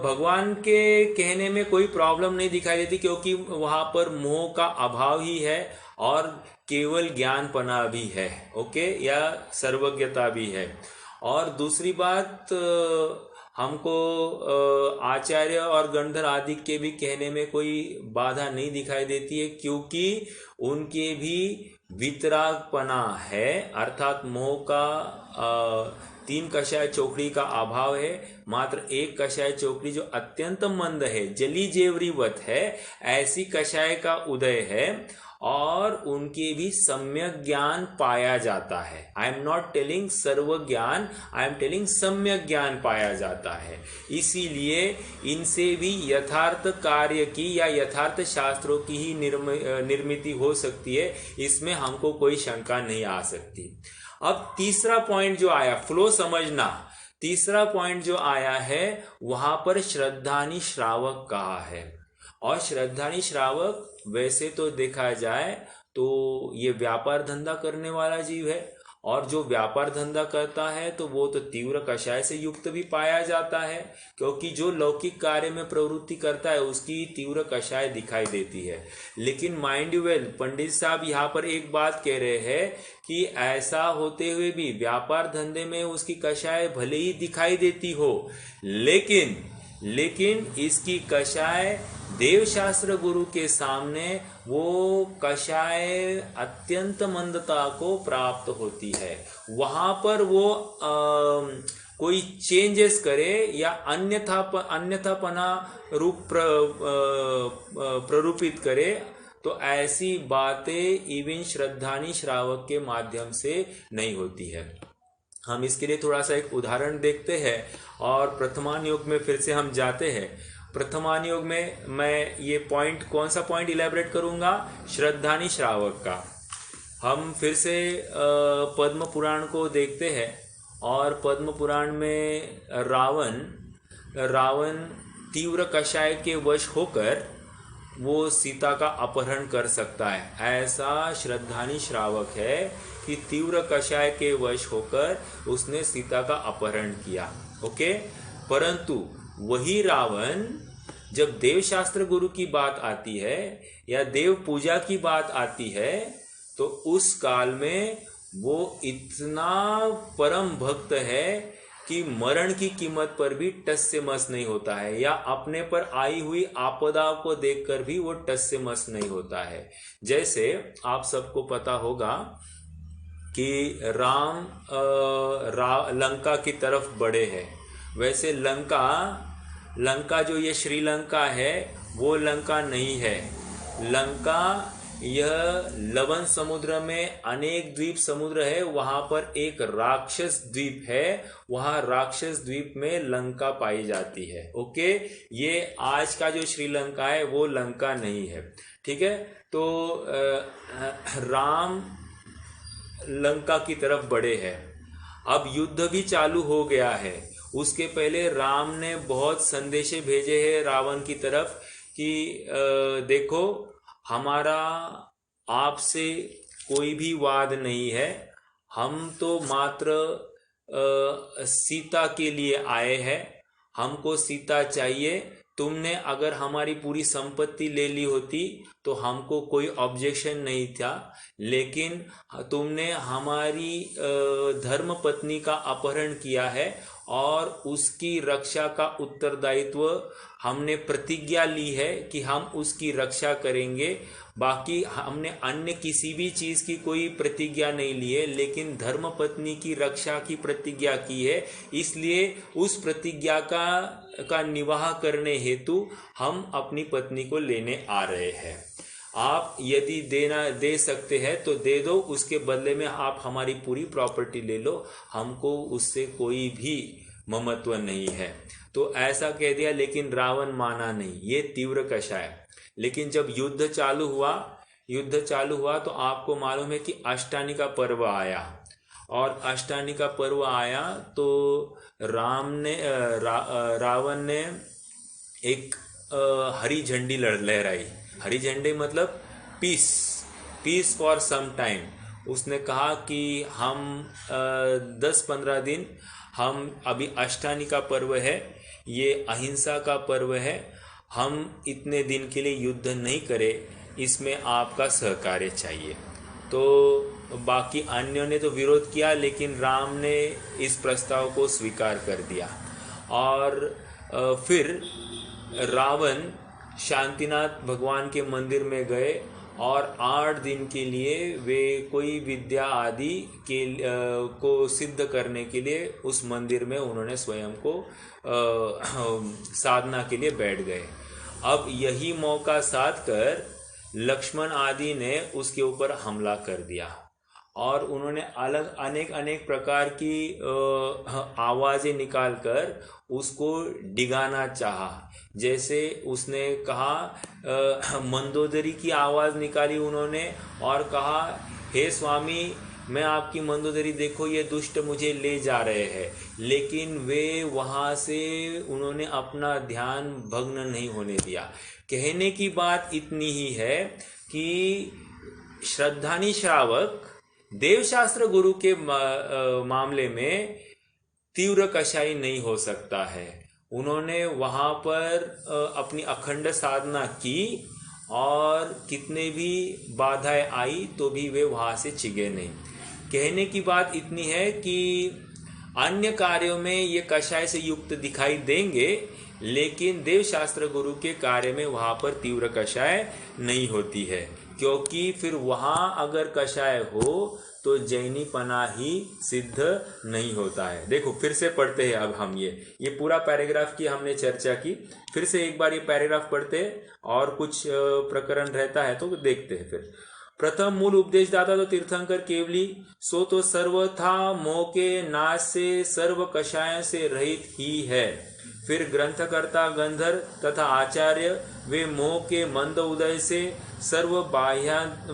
A: भगवान के कहने में कोई प्रॉब्लम नहीं दिखाई देती, क्योंकि वहां पर मोह का अभाव ही है और केवल ज्ञानपना भी है। ओके, या सर्वज्ञता भी है। और दूसरी बात, हमको आचार्य और गणधर आदि के भी कहने में कोई बाधा नहीं दिखाई देती है, क्योंकि उनके भी वितरागपना है, अर्थात मोह का 3 कषाय चौकड़ी का अभाव है। मात्र एक कषाय चौकड़ी जो अत्यंत मंद है, जली जेवरीवत है, ऐसी कषाय का उदय है, और उनके भी सम्यक ज्ञान पाया जाता है। आई एम नॉट टेलिंग सर्व ज्ञान, आई एम टेलिंग सम्यक ज्ञान पाया जाता है। इसीलिए इनसे भी यथार्थ कार्य की या यथार्थ शास्त्रों की ही निर्मिति हो सकती है, इसमें हमको कोई शंका नहीं आ सकती। अब तीसरा पॉइंट जो आया, फ्लो समझना, तीसरा पॉइंट जो आया है वहां पर श्रद्धानी श्रावक कहा है। और श्रद्धानी श्रावक वैसे तो देखा जाए तो ये व्यापार धंधा करने वाला जीव है, और जो व्यापार धंधा करता है तो वो तो तीव्र कषाय से युक्त भी पाया जाता है, क्योंकि जो लौकिक कार्य में प्रवृत्ति करता है उसकी तीव्र कषाय दिखाई देती है। लेकिन माइंड यू वेल, पंडित साहब यहाँ पर एक बात कह रहे हैं कि ऐसा होते हुए भी व्यापार धंधे में उसकी कषाय भले ही दिखाई देती हो, लेकिन इसकी कषाय देवशास्त्र गुरु के सामने वो कषाय अत्यंत मंदता को प्राप्त होती है। वहां पर वो कोई चेंजेस करे या अन्यथापना रूप प्ररूपित करे, तो ऐसी बातें इवन श्रद्धानी श्रावक के माध्यम से नहीं होती है। हम इसके लिए थोड़ा सा एक उदाहरण देखते हैं और प्रथमान योग में फिर से हम जाते हैं। प्रथमान योग में मैं ये पॉइंट, कौन सा पॉइंट इलेबरेट करूंगा? श्रद्धानी श्रावक का। हम फिर से पद्म पुराण को देखते हैं और पद्म पुराण में रावण तीव्र कषाय के वश होकर वो सीता का अपहरण कर सकता है। ऐसा श्रद्धानी श्रावक है कि तीव्र कषाय के वश होकर उसने सीता का अपहरण किया। ओके, परंतु वही रावण जब देव शास्त्र गुरु की बात आती है या देव पूजा की बात आती है, तो उस काल में वो इतना परम भक्त है कि मरण की कीमत पर भी टस से मस नहीं होता है, या अपने पर आई हुई आपदा को देखकर भी वो टस से मस नहीं होता है। जैसे आप सबको पता होगा कि राम लंका की तरफ बढ़े हैं, वैसे लंका जो ये श्रीलंका है वो लंका नहीं है। लंका यह लवण समुद्र में अनेक द्वीप समुद्र है, वहां पर एक राक्षस द्वीप है, वहां राक्षस द्वीप में लंका पाई जाती है। ओके, ये आज का जो श्रीलंका है वो लंका नहीं है। ठीक है, तो राम लंका की तरफ बढ़े हैं। अब युद्ध भी चालू हो गया है। उसके पहले राम ने बहुत संदेशे भेजे हैं रावण की तरफ कि देखो, हमारा आपसे कोई भी वाद नहीं है, हम तो मात्र सीता के लिए आए हैं, हमको सीता चाहिए। तुमने अगर हमारी पूरी संपत्ति ले ली होती तो हमको कोई ऑब्जेक्शन नहीं था, लेकिन तुमने हमारी धर्म पत्नी का अपहरण किया है और उसकी रक्षा का उत्तरदायित्व हमने प्रतिज्ञा ली है कि हम उसकी रक्षा करेंगे। बाकी हमने अन्य किसी भी चीज़ की कोई प्रतिज्ञा नहीं ली है, लेकिन धर्म पत्नी की रक्षा की प्रतिज्ञा की है। इसलिए उस प्रतिज्ञा का निर्वाह करने हेतु हम अपनी पत्नी को लेने आ रहे हैं। आप यदि दे सकते हैं तो दे दो, उसके बदले में आप हमारी पूरी प्रॉपर्टी ले लो, हमको उससे कोई भी ममत्व नहीं है। तो ऐसा कह दिया, लेकिन रावण माना नहीं, ये तीव्र कषाय। लेकिन जब युद्ध चालू हुआ तो आपको मालूम है कि अष्टानी का पर्व आया, और अष्टानी का पर्व आया तो रावण ने एक हरी झंडी लहराई। हरी झंडी मतलब पीस फॉर सम टाइम। उसने कहा कि हम 10-15 दिन, हम अभी अष्टानी का पर्व है, ये अहिंसा का पर्व है, हम इतने दिन के लिए युद्ध नहीं करें, इसमें आपका सहकार्य चाहिए। तो बाकी अन्यों ने तो विरोध किया, लेकिन राम ने इस प्रस्ताव को स्वीकार कर दिया। और फिर रावण शांतिनाथ भगवान के मंदिर में गए और 8 दिन के लिए वे कोई विद्या आदि को सिद्ध करने के लिए उस मंदिर में उन्होंने स्वयं को साधना के लिए बैठ गए। अब यही मौका साध कर लक्ष्मण आदि ने उसके ऊपर हमला कर दिया और उन्होंने अनेक प्रकार की आवाज़ें निकालकर उसको डिगाना चाहा। जैसे उसने कहा, मंदोदरी की आवाज़ निकाली उन्होंने और कहा, हे स्वामी, मैं आपकी मंदोदरी, देखो ये दुष्ट मुझे ले जा रहे हैं। लेकिन वे वहाँ से उन्होंने अपना ध्यान भग्न नहीं होने दिया। कहने की बात इतनी ही है कि श्रद्धानी श्रावक देवशास्त्र गुरु के मामले में तीव्र कषाई नहीं हो सकता है। उन्होंने वहाँ पर अपनी अखंड साधना की और कितने भी बाधाएं आई तो भी वे वहाँ से चिगे नहीं। कहने की बात इतनी है कि अन्य कार्यों में ये कषाय से युक्त दिखाई देंगे, लेकिन देवशास्त्र गुरु के कार्य में वहाँ पर तीव्र कषाय नहीं होती है। क्योंकि फिर वहां अगर कषाय हो तो जैनीपना ही सिद्ध नहीं होता है। देखो फिर से पढ़ते हैं अब हम ये पूरा पैराग्राफ की हमने चर्चा की, फिर से एक बार ये पैराग्राफ पढ़ते हैं और कुछ प्रकरण रहता है तो देखते हैं। फिर प्रथम मूल उपदेशदाता तो तीर्थंकर केवली, सो तो सर्वथा मोह के नाश से सर्व कषाय से रहित ही है। फिर ग्रंथकर्ता गंधर तथा आचार्य वे मोह के मंद उदय से सर्व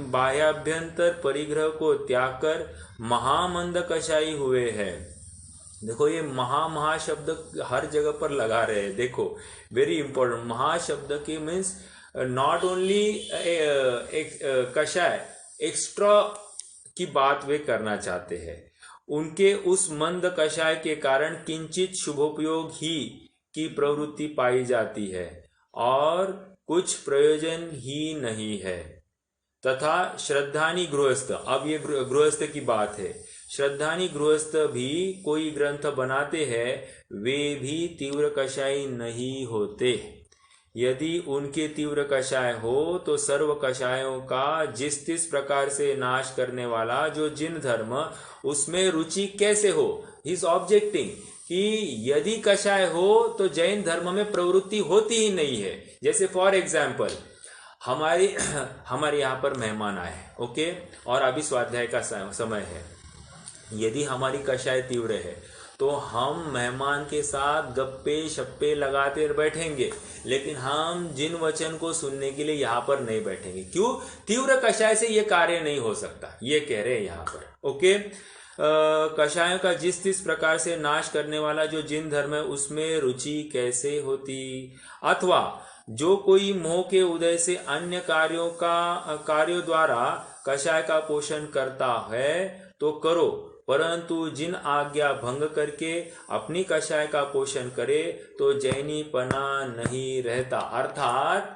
A: बाह्याभ्यंतर परिग्रह को त्याग कर महामंद कषाई हुए हैं। देखो ये महा शब्द हर जगह पर लगा रहे हैं। देखो वेरी इंपॉर्टेंट, महा शब्द की मीन्स नॉट ओनली कषाय, एक्स्ट्रा की बात वे करना चाहते हैं। उनके उस मंद कषाय के कारण किंचित शुभोपयोग ही की प्रवृत्ति पाई जाती है और कुछ प्रयोजन ही नहीं है। तथा श्रद्धानी गृहस्थ, अब ये गृहस्थ की बात है, श्रद्धानी गृहस्थ भी कोई ग्रंथ बनाते हैं, वे भी तीव्र कषाय नहीं होते। यदि उनके तीव्र कषाय हो तो सर्व कषायों का जिस प्रकार से नाश करने वाला जो जिन धर्म, उसमें रुचि कैसे हो। ही इज ऑब्जेक्टिंग कि यदि कषाय हो तो जैन धर्म में प्रवृत्ति होती ही नहीं है। जैसे फॉर एग्जाम्पल हमारे यहाँ पर मेहमान आए, ओके, और अभी स्वाध्याय का समय है। यदि हमारी कषाय तीव्र है तो हम मेहमान के साथ गप्पे शप्पे लगाते बैठेंगे, लेकिन हम जिन वचन को सुनने के लिए यहाँ पर नहीं बैठेंगे। क्यों? तीव्र कषाय से ये कार्य नहीं हो सकता, ये कह रहे हैं यहाँ पर, ओके। कषायों का जिस प्रकार से नाश करने वाला जो जिन धर्म है, उसमें रुचि कैसे होती। अथवा जो कोई मोह के उदय से अन्य कार्यों द्वारा कषाय का पोषण करता है तो करो, परंतु जिन आज्ञा भंग करके अपनी कषाय का पोषण करे तो जैनीपना नहीं रहता। अर्थात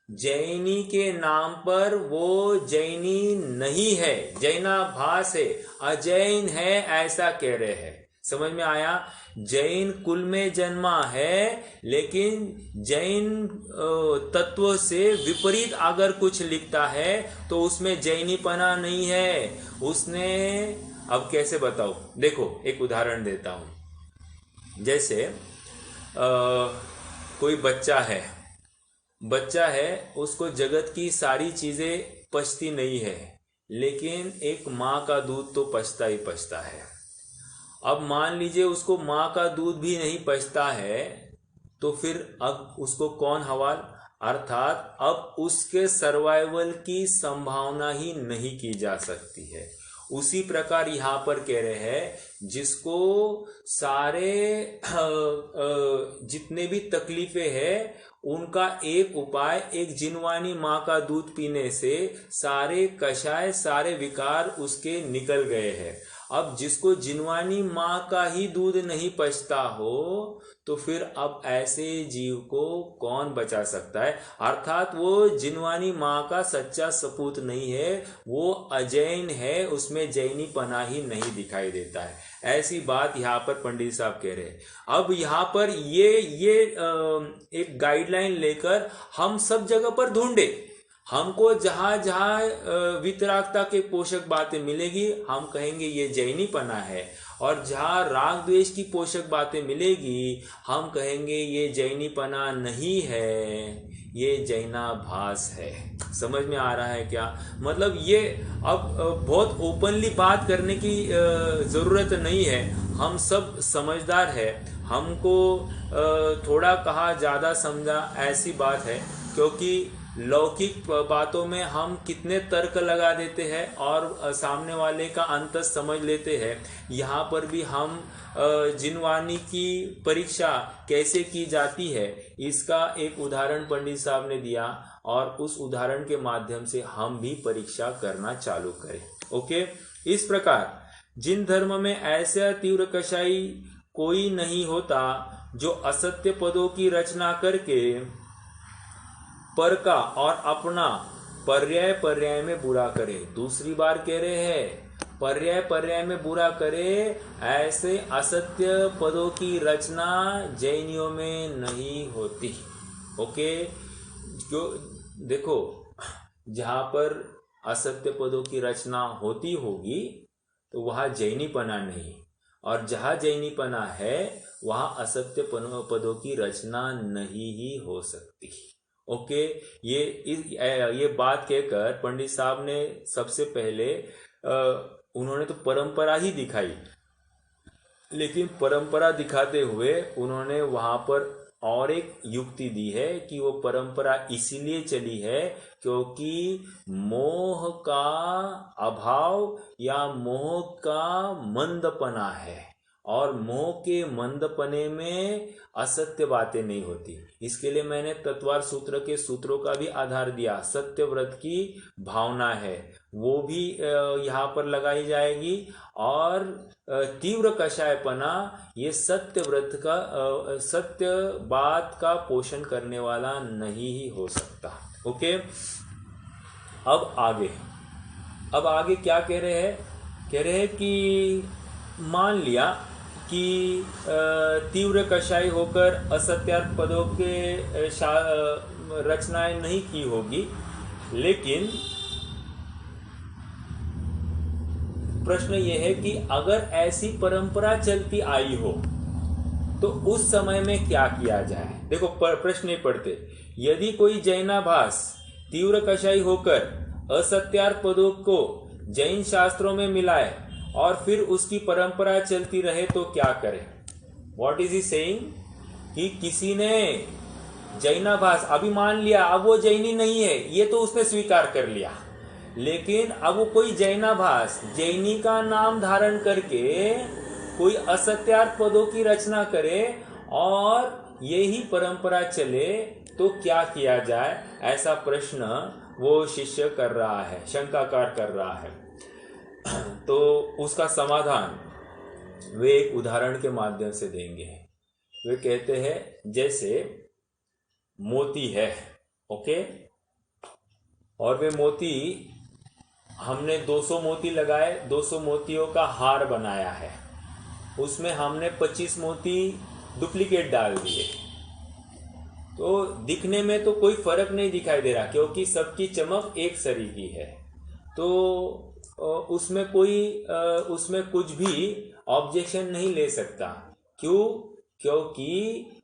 A: जैनी के नाम पर वो जैनी नहीं है, जैनाभास है, अजैन है, ऐसा कह रहे हैं। समझ में आया? जैन कुल में जन्मा है, लेकिन जैन तत्व से विपरीत अगर कुछ लिखता है तो उसमें जैनीपना नहीं है। उसने, अब कैसे बताओ, देखो एक उदाहरण देता हूं। जैसे कोई बच्चा है, उसको जगत की सारी चीजें पचती नहीं है, लेकिन एक माँ का दूध तो पचता ही पचता है। अब मान लीजिए उसको माँ का दूध भी नहीं पचता है, तो फिर अब उसको कौन हवाल, अर्थात अब उसके सर्वाइवल की संभावना ही नहीं की जा सकती है। उसी प्रकार यहाँ पर कह रहे हैं, जिसको सारे जितने भी तकलीफें हैं, उनका एक उपाय, एक जिनवानी माँ का दूध पीने से सारे कषाय, सारे विकार उसके निकल गए हैं। अब जिसको जिनवानी माँ का ही दूध नहीं पचता हो, तो फिर अब ऐसे जीव को कौन बचा सकता है। अर्थात वो जिनवानी माँ का सच्चा सपूत नहीं है, वो अजैन है, उसमें जैनीपना ही नहीं दिखाई देता है। ऐसी बात यहाँ पर पंडित साहब कह रहे हैं। अब यहाँ पर ये एक गाइडलाइन लेकर हम सब जगह पर ढूंढे, हमको जहां जहां वितरागता के पोषक बातें मिलेगी हम कहेंगे ये जैनीपना है, और जहां राग द्वेष की पोषक बातें मिलेगी हम कहेंगे ये जैनीपना नहीं है, ये जैनाभास है। समझ में आ रहा है क्या? मतलब ये अब बहुत ओपनली बात करने की जरूरत नहीं है, हम सब समझदार है। हमको थोड़ा कहा ज्यादा समझा ऐसी बात है, क्योंकि लौकिक बातों में हम कितने तर्क लगा देते हैं और सामने वाले का अंत समझ लेते हैं। यहाँ पर भी हम जिनवानी की परीक्षा कैसे की जाती है, इसका एक उदाहरण पंडित साहब ने दिया, और उस उदाहरण के माध्यम से हम भी परीक्षा करना चालू करें। ओके, इस प्रकार जिन धर्म में ऐसा तीव्र कषाई कोई नहीं होता जो असत्य पदों की रचना करके पर का और अपना पर्याय में बुरा करे। दूसरी बार कह रहे हैं पर्याय में बुरा करे, ऐसे असत्य पदों की रचना जैनियों में नहीं होती। ओके, जो देखो जहां पर असत्य पदों की रचना होती होगी तो वहां जैनीपना नहीं, और जहां जैनीपना है वहां असत्य पदों की रचना नहीं ही हो सकती। ओके, ये बात कहकर पंडित साहब ने सबसे पहले उन्होंने तो परंपरा ही दिखाई, लेकिन परंपरा दिखाते हुए उन्होंने वहां पर और एक युक्ति दी है कि वो परंपरा इसीलिए चली है क्योंकि मोह का अभाव या मोह का मंदपना है, और मोह के मंदपने में असत्य बातें नहीं होती। इसके लिए मैंने तत्वार सूत्र के सूत्रों का भी आधार दिया। सत्य व्रत की भावना है वो भी यहाँ पर लगाई जाएगी, और तीव्र कषायपना ये सत्य व्रत का सत्य बात का पोषण करने वाला नहीं ही हो सकता। ओके, अब आगे क्या कह रहे हैं? कह रहे हैं कि मान लिया कि तीव्र कषाय होकर असत्यार्थ पदों के रचनाएं नहीं की होगी, लेकिन प्रश्न यह है कि अगर ऐसी परंपरा चलती आई हो तो उस समय में क्या किया जाए। देखो प्रश्न नहीं पढ़ते, यदि कोई जैनाभास तीव्र कषाय होकर असत्यार्थ पदों को जैन शास्त्रों में मिलाए और फिर उसकी परंपरा चलती रहे तो क्या करे? व्हाट इज ही सेइंग कि किसी ने जैनाभास, अभी मान लिया अब वो जैनी नहीं है, ये तो उसने स्वीकार कर लिया, लेकिन अब वो कोई जैनाभास जैनी का नाम धारण करके कोई असत्यार्थ पदों की रचना करे और यही परंपरा चले तो क्या किया जाए? ऐसा प्रश्न वो शिष्य कर रहा है, शंकाकार कर रहा है। तो उसका समाधान वे एक उदाहरण के माध्यम से देंगे। वे कहते हैं जैसे मोती है, ओके, और वे मोती हमने 200 मोती लगाए, 200 मोतियों का हार बनाया है, उसमें हमने 25 मोती डुप्लीकेट डाल दिए, तो दिखने में तो कोई फर्क नहीं दिखाई दे रहा क्योंकि सबकी चमक एक सरीकी है। तो उसमें कुछ भी ऑब्जेक्शन नहीं ले सकता। क्यों? क्योंकि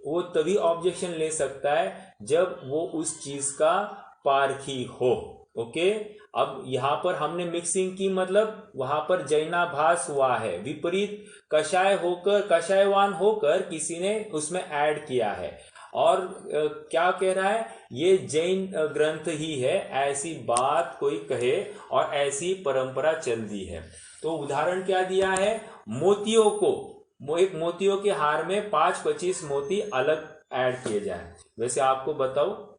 A: वो तभी ऑब्जेक्शन ले सकता है जब वो उस चीज का पारखी हो। ओके, अब यहाँ पर हमने मिक्सिंग की, मतलब वहां पर जैनाभास हुआ है, विपरीत कषायवान होकर किसी ने उसमें ऐड किया है, और क्या कह रहा है? ये जैन ग्रंथ ही है, ऐसी बात कोई कहे और ऐसी परंपरा चल दी है। तो उदाहरण क्या दिया है? मोतियों को, एक मोतियों के हार में 5-25 मोती अलग ऐड किए जाए। वैसे आपको बताओ,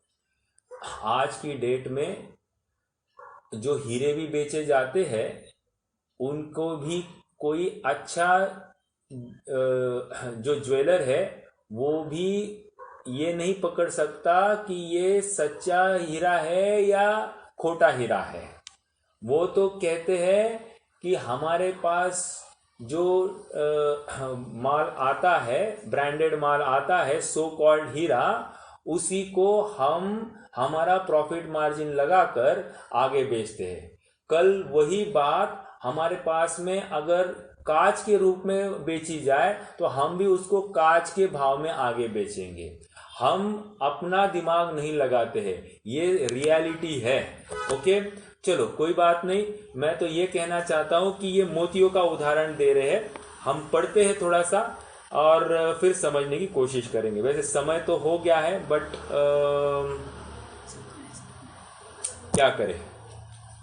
A: आज की डेट में जो हीरे भी बेचे जाते हैं उनको भी कोई अच्छा जो ज्वेलर है वो भी ये नहीं पकड़ सकता कि ये सच्चा हीरा है या खोटा हीरा है। वो तो कहते हैं कि हमारे पास जो माल आता है, ब्रांडेड माल आता है, सो कॉल्ड हीरा, उसी को हम हमारा प्रॉफिट मार्जिन लगाकर आगे बेचते हैं। कल वही बात हमारे पास में अगर कांच के रूप में बेची जाए तो हम भी उसको कांच के भाव में आगे बेचेंगे। हम अपना दिमाग नहीं लगाते हैं, ये रियलिटी है। ओके, चलो कोई बात नहीं। मैं तो ये कहना चाहता हूं कि ये मोतियों का उदाहरण दे रहे हैं। हम पढ़ते हैं थोड़ा सा और फिर समझने की कोशिश करेंगे। वैसे समय तो हो गया है, बट क्या करें,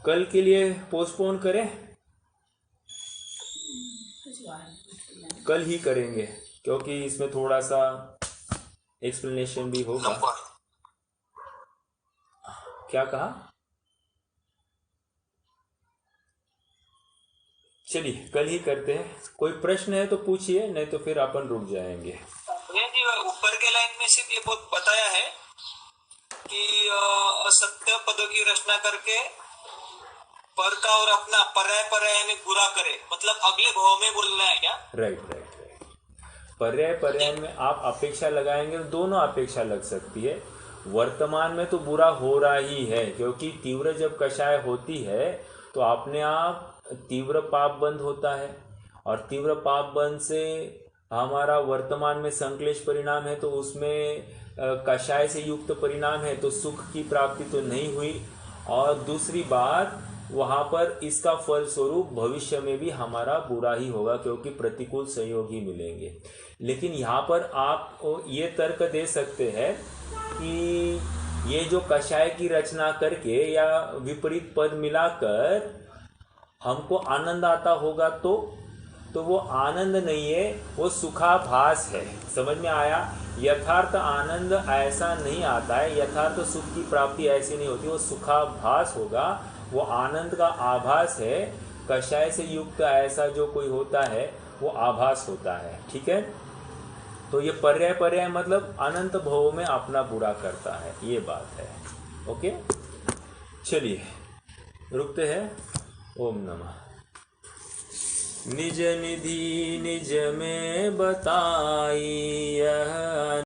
A: कल के लिए पोस्टपोन करें? कल ही करेंगे क्योंकि इसमें थोड़ा सा एक्सप्लेनेशन भी होगा। क्या कहा? चलिए कल ही करते हैं। कोई प्रश्न है तो पूछिए, नहीं तो फिर अपन रुक जाएंगे।
C: ऊपर के लाइन में सिर्फ ये बहुत बताया है कि असत्य पदों की रचना करके पर का और अपना पर्याय में बुरा करे, मतलब अगले भाव में बोलना है क्या?
A: राइट। पर्याय में आप अपेक्षा लगाएंगे तो दोनों अपेक्षा लग सकती है। वर्तमान में तो बुरा हो रहा ही है, क्योंकि तीव्र जब कषाय होती है तो अपने आप तीव्र पाप बंद होता है, और तीव्र पाप बंद से हमारा वर्तमान में संक्लेश परिणाम है, तो उसमें कषाय से युक्त परिणाम है, तो सुख की प्राप्ति तो नहीं हुई। और दूसरी बात, वहाँ पर इसका फल स्वरूप भविष्य में भी हमारा बुरा ही होगा, क्योंकि प्रतिकूल संयोग ही मिलेंगे। लेकिन यहाँ पर आप ये तर्क दे सकते हैं कि ये जो कषाय की रचना करके या विपरीत पद मिलाकर हमको आनंद आता होगा, तो वो आनंद नहीं है, वो सुखाभास है। समझ में आया? यथार्थ आनंद ऐसा नहीं आता है, यथार्थ सुख की प्राप्ति ऐसी नहीं होती, वो सुखाभास होगा, वो आनंद का आभास है। कषाय से युक्त ऐसा जो कोई होता है वो आभास होता है। ठीक है, तो ये पर्याय मतलब अनंत भवों में अपना बुरा करता है, ये बात है। ओके, चलिए रुकते हैं। ओम नमः। निज निधि निज में बताई, यह